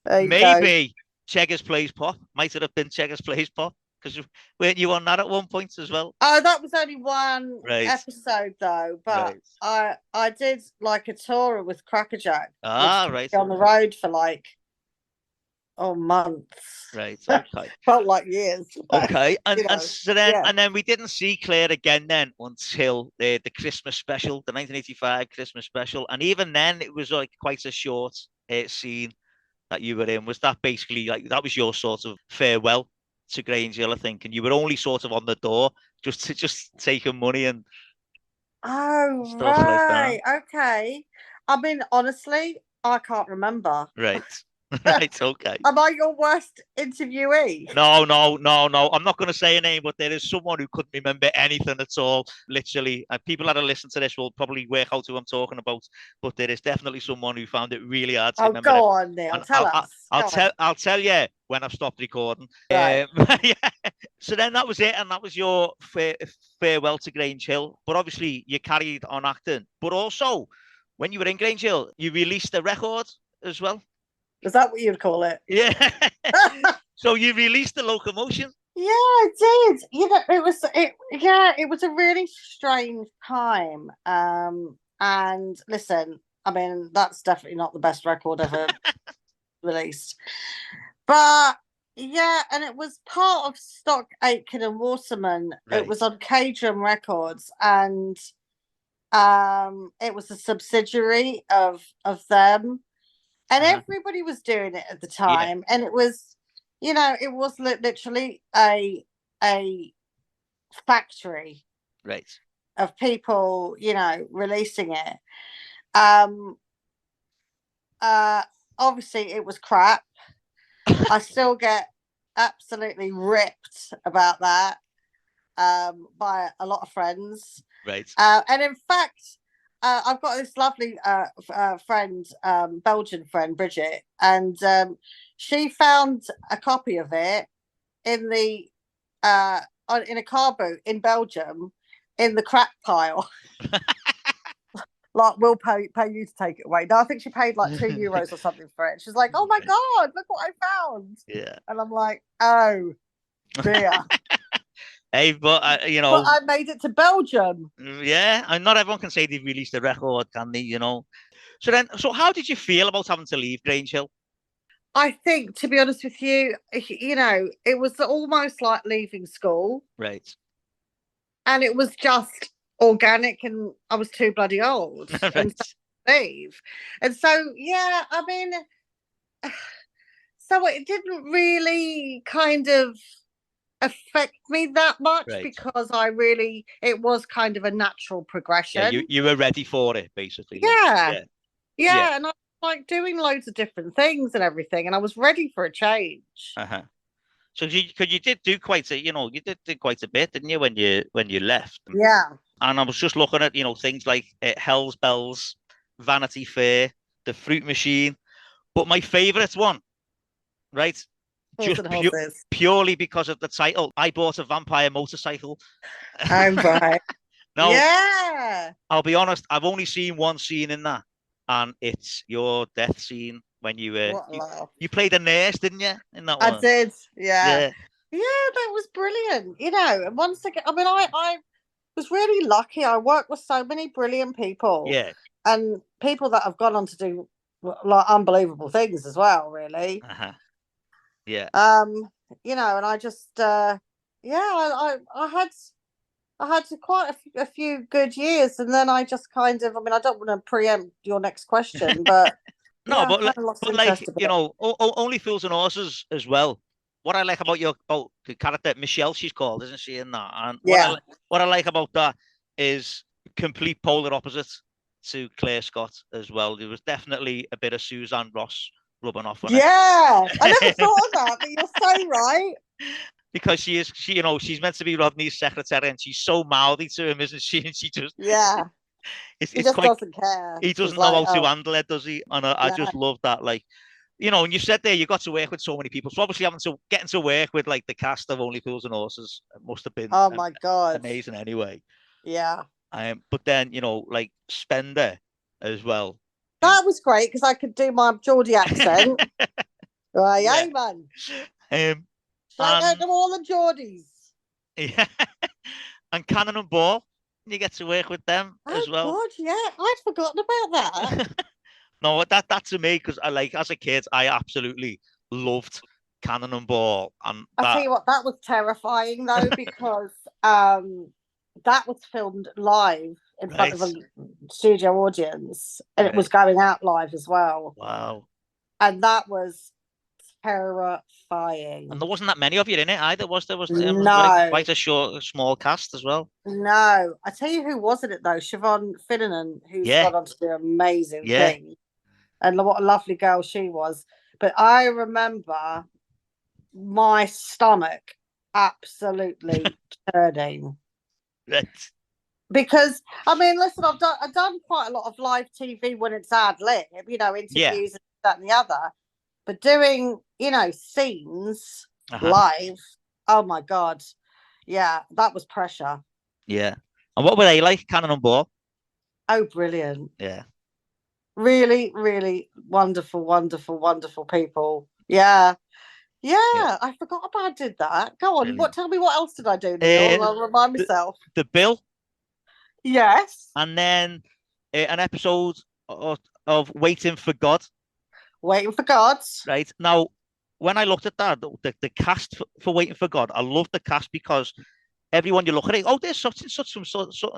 Maybe Cheggers Plays Pop. Might it have been Cheggers Plays Pop? Because weren't you on that at one point as well? Oh, that was only one episode though, but I did like a tour with Cracker Jack. Right. On the road for like months. Right. Okay. Felt like years. Okay. And then we didn't see Claire again then until the Christmas special, the 1985 Christmas special, and even then it was like quite a short scene that you were in. Was that basically like that was your sort of farewell to Grange Hill, I think, and you were only sort of on the door just taking money and stuff like that. Okay. I mean, honestly, I can't remember. Right. Right, okay. Am I your worst interviewee? No. I'm not going to say a name, but there is someone who couldn't remember anything at all. Literally, people that are listening to this will probably work out who I'm talking about. But there is definitely someone who found it really hard to remember. Go on, Neil. Tell us. I'll tell you when I've stopped recording. Right. Yeah. So then that was it, and that was your farewell to Grange Hill. But obviously, you carried on acting. But also, when you were in Grange Hill, you released a record as well. Is that what you'd call it? Yeah. So you released the Locomotion? Yeah, I did. You know, it was a really strange time. And listen, I mean, that's definitely not the best record ever released. But yeah, and it was part of Stock Aitken and Waterman. Right. It was on Cajun Records, and it was a subsidiary of them. And everybody was doing it at the time. And it was, it was literally a factory of people, releasing it. Obviously, it was crap. I still get absolutely ripped about that by a lot of friends. Right. And in fact, I've got this lovely friend, Belgian friend, Bridget, and she found a copy of it in a car boot in Belgium in the crack pile. Like, we'll pay you to take it away. No, I think she paid like €2 or something for it. She's like, "Oh my God, look what I found!" Yeah, and I'm like, "Oh dear." Hey, but but I made it to Belgium. Yeah, and not everyone can say they've released a record, can they? So how did you feel about having to leave Grange Hill? I think, to be honest with you, it was almost like leaving school. Right. And it was just organic, and I was too bloody old and so leave. And so, yeah, I mean, so it didn't really kind of affect me that much because it was kind of a natural progression. Yeah, you were ready for it, basically. Yeah. And I like doing loads of different things and everything, and I was ready for a change. So you did do quite a, you did do quite a bit, didn't you, when you left? Yeah. And I was just looking at, things like Hell's Bells, Vanity Fair, The Fruit Machine, but my favourite one, right? Just purely because of the title. I bought a vampire motorcycle. I'm right. No, yeah. I'll be honest, I've only seen one scene in that, and it's your death scene when you played a nurse, didn't you? In that one. I did. Yeah, that was brilliant. And once again, I mean, I was really lucky. I worked with so many brilliant people. Yeah. and people that have gone on to do like unbelievable things as well, really. Yeah. You know, and I just I had quite a few good years, and then I just kind of, I mean, I don't want to preempt your next question, but No, yeah, I but kind of lost like, interest a you bit. know, Only Fools and Horses as well. What I like about the character Michelle, she's called, isn't she, in that? And Yeah, what I like about that is complete polar opposite to Claire Scott as well. There was definitely a bit of Suzanne Ross rubbing off on yeah. I never it. thought of that, but you're so right. Because you know, she's meant to be Rodney's secretary, and she's so mouthy to him, isn't she? And she just, Yeah, he it's just quite, doesn't care. he She's doesn't know like, how to oh, handle it, does he? And I no. just love that, like, you know, and you said there you got to work with so many people. So obviously getting to work with like the cast of Only Fools and Horses must have been Oh my God. amazing anyway. Yeah. But then, you know, like Spender as well. That was great because I could do my Geordie accent. Right, Yeah. hey man. Um, Shout out and to all the Geordies. yeah, and Cannon and Ball, you get to work with them Oh as well. God, yeah. I'd forgotten about that. No, that's to me because I like as a kid, I absolutely loved Cannon and Ball, and I'll tell that you what, that was terrifying though, because that was filmed live in front of right, a studio audience, and it was right, going out live as well. wow. And that was And terrifying. there wasn't that many of you in it either, was there? Wasn't it? It was like No, quite a small cast as well. no. I tell you who wasn't it though? Siobhan Finneran, who's Yeah, gone on to do amazing yeah, things. And what a lovely girl she was. But I remember my stomach absolutely turning. right. Because I mean, listen, I've done quite a lot of live TV when it's ad lib, you know, Yeah. interviews and that and the other. But doing, you know, scenes Uh-huh. live, oh my God. Yeah, that was pressure. Yeah. And what were they like, Cannon and Ball? Oh, brilliant. Yeah. Really, really wonderful, wonderful, wonderful people. Yeah. Yeah, Yeah. I forgot about I did that. Go on, Brilliant. tell me what else did I do, Neil? Uh, I'll remind the, myself. the Bill, Yes. and then an episode of Waiting for God. Waiting for gods. Right now, when I looked at that, the cast for Waiting for God, I love the cast because everyone you look at it, oh, there's such and such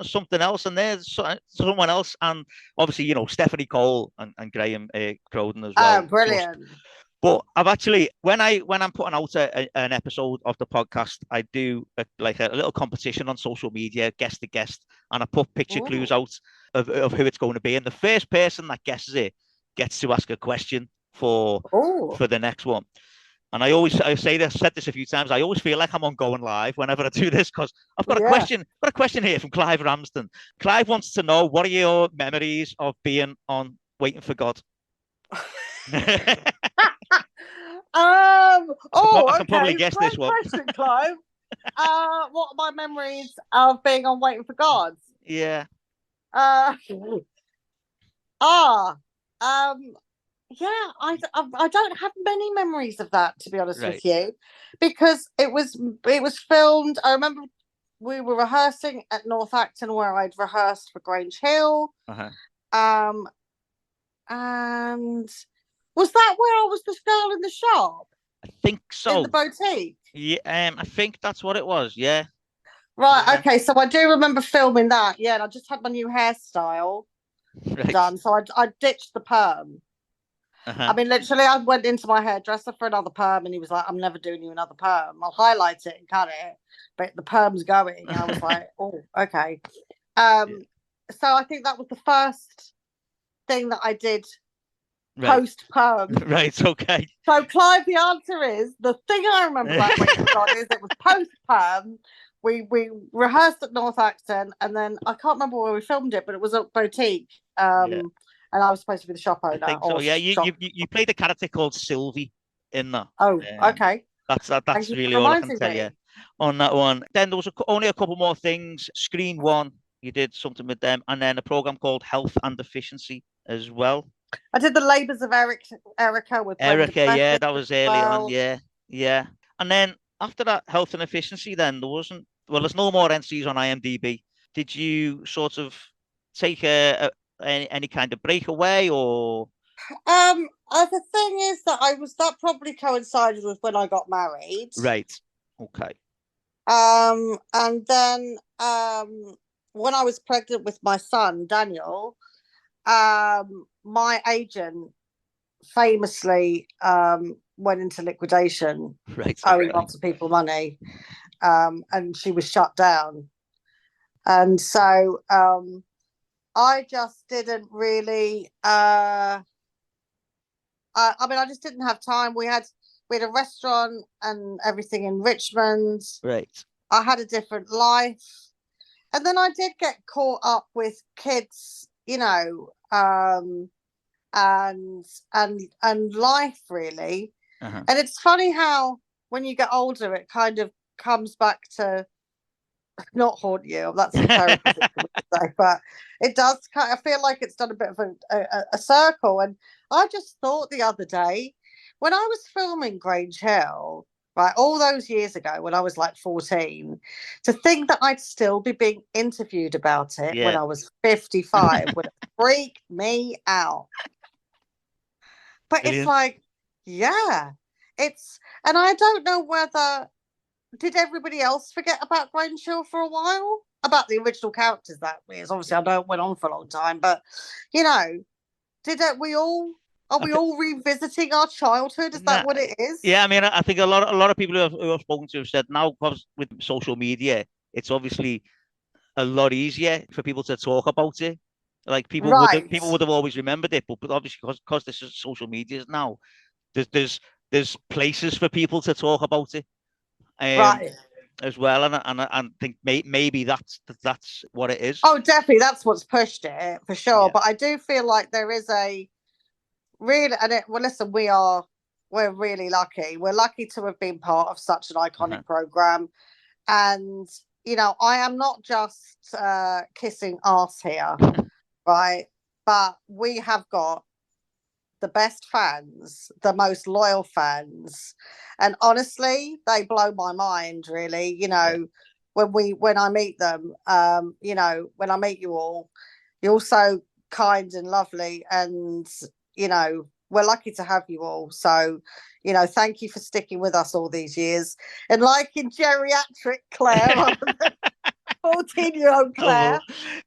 something else, and there's someone else, and obviously, you know, Stephanie Cole and Graham Croden as Oh, well. Just, brilliant. but I've actually when I'm putting out an episode of the podcast, I do like a little competition on social media, guest to guest, and I put picture clues Ooh. out of who it's going to be, and the first person that guesses it gets to ask a question Oh, for the next one. And I say this, said this a few times. I always feel like I'm on going live whenever I do this because I've got a yeah. question. Got a question here from Clive Ramsden. Clive wants to know, what are your memories of being on Waiting for God? I Oh, can probably okay. guess this Great one. question, Clive. What are my memories of being on Waiting for Gods? Yeah. Uh, ah, um, yeah, I don't have many memories of that, to be honest Right. with you, because it was filmed. I remember we were rehearsing at North Acton, where I'd rehearsed for Grange Hill. Uh-huh. Um, and was that where I was this girl in the shop I think in the so. boutique? Yeah. I think that's what it was. Yeah. Right. Yeah. Okay. So I do remember filming that. Yeah, and I just had my new hairstyle Right. done, so I ditched the perm. Uh-huh. I mean, literally, I went into my hairdresser for another perm, and he was like, "I'm never doing you another perm. I'll highlight it and cut it, but the perm's going." And I was like, "Oh, okay." Yeah. So I think that was the first thing that I did Right. post perm. Right. Okay. So, Clive, the answer is the thing I remember about Waiting for God is it was post perm. We rehearsed at North Acton, and then I can't remember where we filmed it, but it was a boutique. Yeah. And I was supposed to be the shop owner. I think so. Yeah. You played a character called Sylvie in that. Oh, okay. That's Thank you really for all I can reminding tell me. you on that one. Then there was only a couple more things. Screen One, you did something with them, and then a program called Health and Efficiency as well. I did the Labours of Erica with Brenda Erica, yeah, Griffith that was early on. well. Yeah, yeah. And then after that, Health and Efficiency, then there wasn't. Well, there's no more entries on IMDb. Did you sort of take any kind of breakaway or? The thing is that probably coincided with when I got married. Right. Okay. And then when I was pregnant with my son Daniel, my agent famously went into liquidation, right, owing lots of people money, and she was shut down. And so I just didn't really. I just didn't have time. We had a restaurant and everything in Richmond. Right. I had a different life, and then I did get caught up with kids, and life really. Uh-huh. And it's funny how when you get older, it kind of comes back to not haunt you. That's a terrible thing to say, but it does. I feel like it's done a bit of a circle. And I just thought the other day, when I was filming Grange Hill, right, all those years ago when I was like 14, to think that I'd still be being interviewed about it when I was 55 would freak me out. But Brilliant. it's like, yeah, and I don't know whether, did everybody else forget about Grange Hill for a while? About the original characters, that is. Obviously, I know it went on for a long time, but, are we all revisiting our childhood? Is that what it is? Yeah, I mean, I think a lot of people who have spoken to have said now, because with social media, it's obviously a lot easier for people to talk about it. Like people would have always remembered it, but obviously because this is social media now, there's places for people to talk about it. Right. As well, and I think maybe that's what it is. Oh, definitely, that's what's pushed it for sure. Yeah. But I do feel like there is a really, listen, we're really lucky. We're lucky to have been part of such an iconic program, and I am not just kissing ass here, right? But we have got the best fans, the most loyal fans, and honestly, they blow my mind. Really, when I meet them, when I meet you all, you're so kind and lovely, and we're lucky to have you all. So, thank you for sticking with us all these years. And like in geriatric Claire, 14-year-old Claire.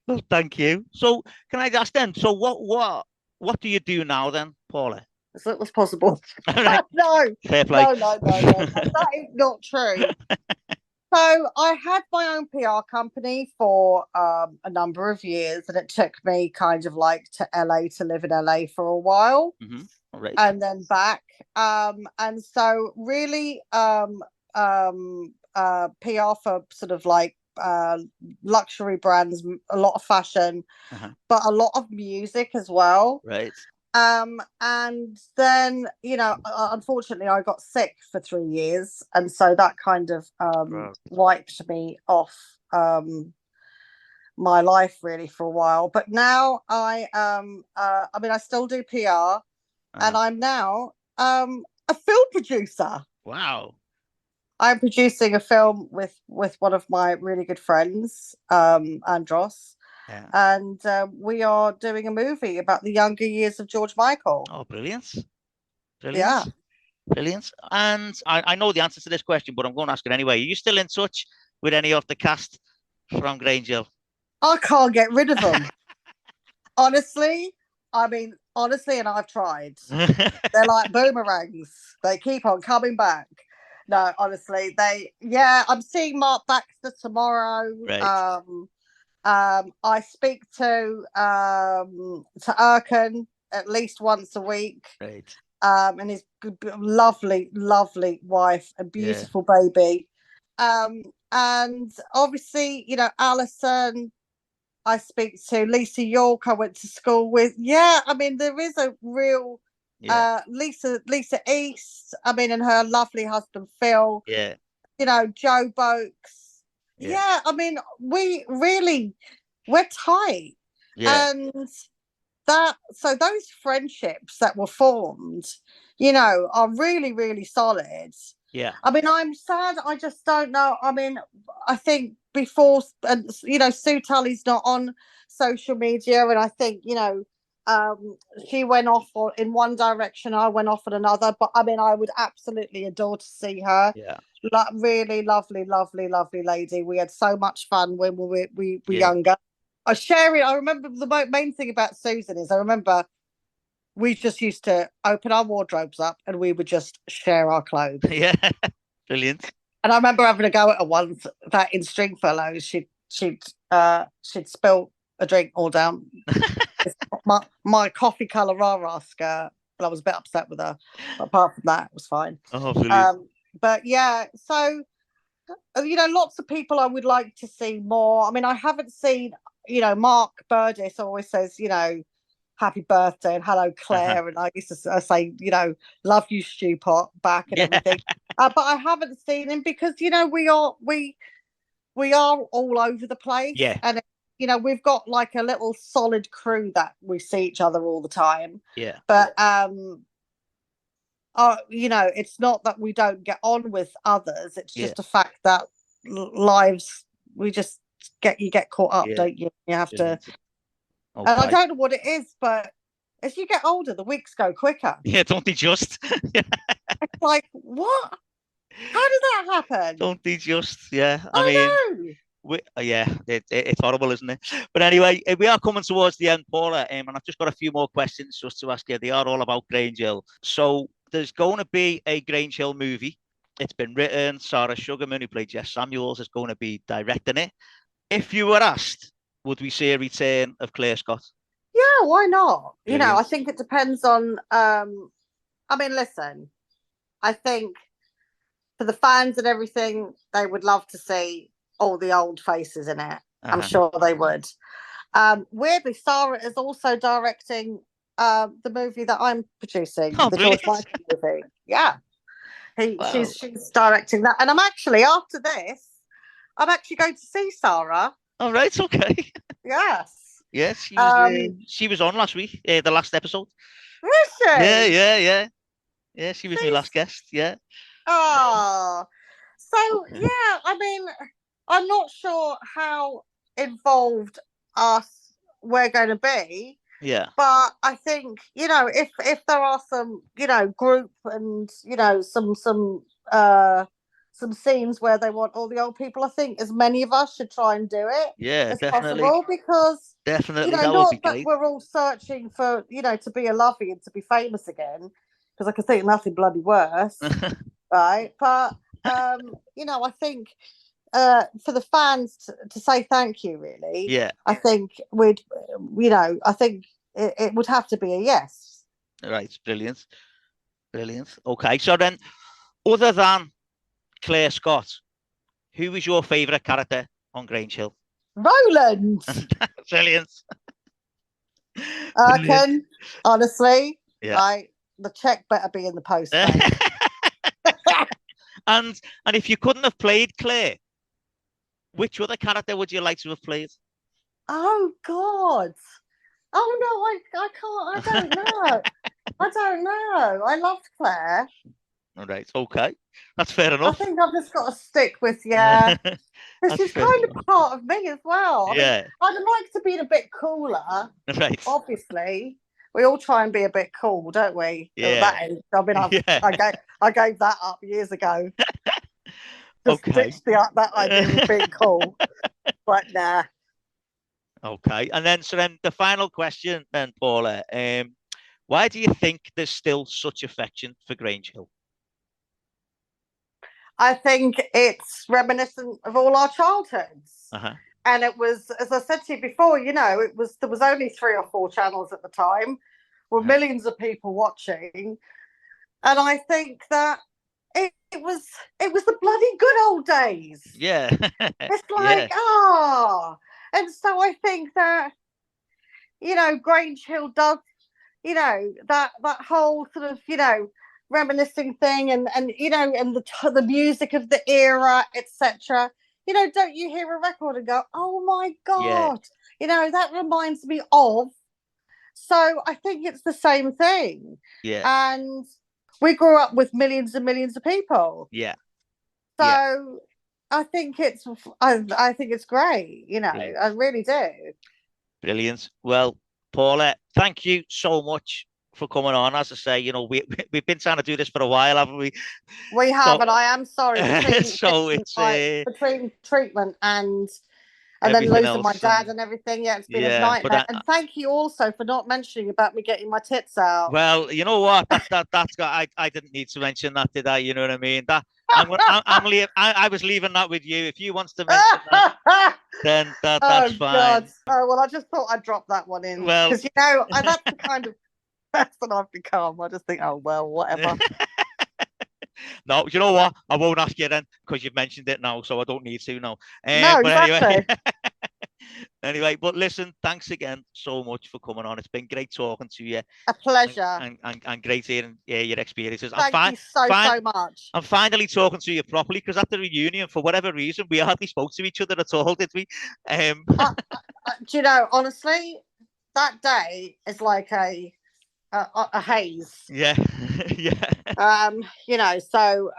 Well, thank you. So, can I ask then? So, what do you do now then, Paula? As little as possible. Right. No. Fair play. No. That is not true. So I had my own PR company for a number of years, and it took me kind of like to LA to live in LA for a while, right. And then back. And so really PR for sort of like luxury brands, a lot of fashion, but a lot of music as well. Right. And then, unfortunately, I got sick for 3 years, and so that kind of wiped me off my life really for a while. But now I still do PR, and I'm now a film producer. Wow. I'm producing a film with one of my really good friends, Andros. Yeah. And we are doing a movie about the younger years of George Michael. Oh, brilliant. Yeah. Brilliant. And I know the answer to this question, but I'm going to ask it anyway. Are you still in touch with any of the cast from Grange Hill? I can't get rid of them. Honestly, and I've tried. They're like boomerangs. They keep on coming back. No, honestly, I'm seeing Mark Baxter tomorrow. Right. I speak to Erkan at least once a week. Right. And his lovely, lovely wife, a beautiful baby. And obviously, Alison, I speak to Lisa York, I went to school with. Yeah, I mean, there is a real Lisa East, and her lovely husband Phil. Yeah. Joe Boakes. Yeah, I mean, we're tight. Yeah. And so those friendships that were formed, are really, really solid. Yeah. I mean, I'm sad. I just don't know. I mean, I think before, Sue Tully's not on social media, and I think she went off in one direction, I went off in another. But I mean, I would absolutely adore to see her. Yeah. Like, really lovely, lovely, lovely lady. We had so much fun when we were Yeah. younger. I remember the main thing about Susan is I remember we just used to open our wardrobes up and we would just share our clothes. Yeah. Brilliant. And I remember having a go at her once that in Stringfellows she'd spilt a drink all down my coffee colour rah skirt, but I was a bit upset with her. But apart from that, it was fine. Oh, brilliant. But yeah, so lots of people I would like to see more. I mean, I haven't seen, Mark Burdiss always says, happy birthday and hello Claire, and I used to say, love you Stew Pot back and everything. But I haven't seen him because we are all over the place. Yeah. And we've got like a little solid crew that we see each other all the time. Yeah. But it's not that we don't get on with others. It's just a fact that lives, we just get caught up, don't you? You have to. Okay. And I don't know what it is, but as you get older, the weeks go quicker. Yeah, don't they just? It's like, what? How did that happen? Don't they just? Yeah, I mean, it's horrible, isn't it? But anyway, we are coming towards the end, Paula, and I've just got a few more questions just to ask you. They are all about Grange Hill. So there's going to be a Grange Hill movie. It's been written. Sarah Sugarman, who played Jess Samuels, is going to be directing it. If you were asked, would we see a return of Claire Scott? Yeah, why not? Brilliant. I think it depends on. I mean, listen, I think for the fans and everything, they would love to see all the old faces in it. I'm sure they would. Weirdly, Sarah is also directing the movie that I'm producing, the George Michael movie. Yeah, she's directing that, and I'm actually after this, I'm actually going to see Sarah. All right, okay. Yes. Yes, she was on last week, the last episode. Was she? Yeah, she was my last guest. Yeah. Oh, so yeah, I mean, I'm not sure how involved we're going to be. Yeah. But I think, if there are some, group and, some scenes where they want all the old people, I think as many of us should try and do it. Yeah, as definitely. Possible, because definitely that would be great. We're all searching for, to be a lovey and to be famous again, because I can think nothing bloody worse. Right. But I think for the fans to say thank you, really. Yeah. I think I think it would have to be a yes. Right. Brilliant. Okay. So then, other than Claire Scott, who was your favourite character on Grange Hill? Roland. Brilliant. I can, honestly, the check better be in the post. And if you couldn't have played Claire, which other character would you like to have played? Oh God. Oh no, I can't. I don't know. I don't know. I loved Claire. All right. Okay. That's fair enough. I think I've just got to stick with because she's kind of part of me as well. I mean, I'd like to be a bit cooler. Right. Obviously, we all try and be a bit cool, don't we? Yeah. I mean, I gave that up years ago. Just ditched that idea of being cool. But nah. Okay. And then, the final question then, Paula. Why do you think there's still such affection for Grange Hill? I think it's reminiscent of all our childhoods. And it was, as I said to you before, there was only 3 or 4 channels at the time, with millions of people watching. And I think that it was the bloody good old days. Yeah. It's like, and so I think that, Grange Hill does, that whole sort of, reminiscing thing and the music of the era, etc. Don't you hear a record and go, oh my God, that reminds me of. So I think it's the same thing. Yeah. And we grew up with millions and millions of people. Yeah. So I think it's great, I really do. Brilliant. Well, Paula, thank you so much for coming on. As I say, you know, we've been trying to do this for a while, haven't we? We have, and I am sorry So it's between treatment and then everything losing my else, dad and everything. Yeah, it's been a yeah. But nightmare. And thank you also for not mentioning about me getting my tits out. well, you know what? That's got. I didn't need to mention that, did I? You know what I mean? That I was leaving that with you. If you wants to mention that, then that's fine. God. Oh well, I just thought I'd drop that one in Well, because you know that's the kind of person I've become. I just think, oh well, whatever. No, you know what? I won't ask you then because you've mentioned it now, so I don't need to now. No, But exactly. anyway, but listen, thanks again so much for coming on. It's been great talking to you. A pleasure. And great hearing your experiences. Thank you so much. I'm finally talking to you properly because at the reunion, for whatever reason, we hardly spoke to each other at all, did we? Do you know, honestly, that day is like a haze. Yeah. Yeah. You know, so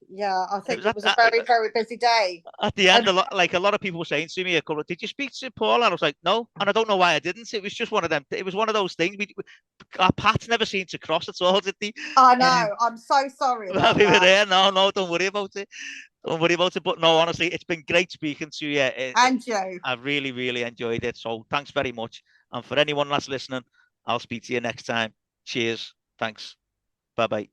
yeah, I think it was a very, very busy day. At the end, a lot of people were saying to me, "Did you speak to Paul?" And I was like, "No," and I don't know why I didn't. It was just one of them. It was one of those things. Our paths never seemed to cross at all, did they? I know. I'm so sorry about we were that. there. No, don't worry about it. Don't worry about it. But no, honestly, it's been great speaking to you. And you. I really, really enjoyed it. So thanks very much. And for anyone that's listening, I'll speak to you next time. Cheers. Thanks. Bye bye.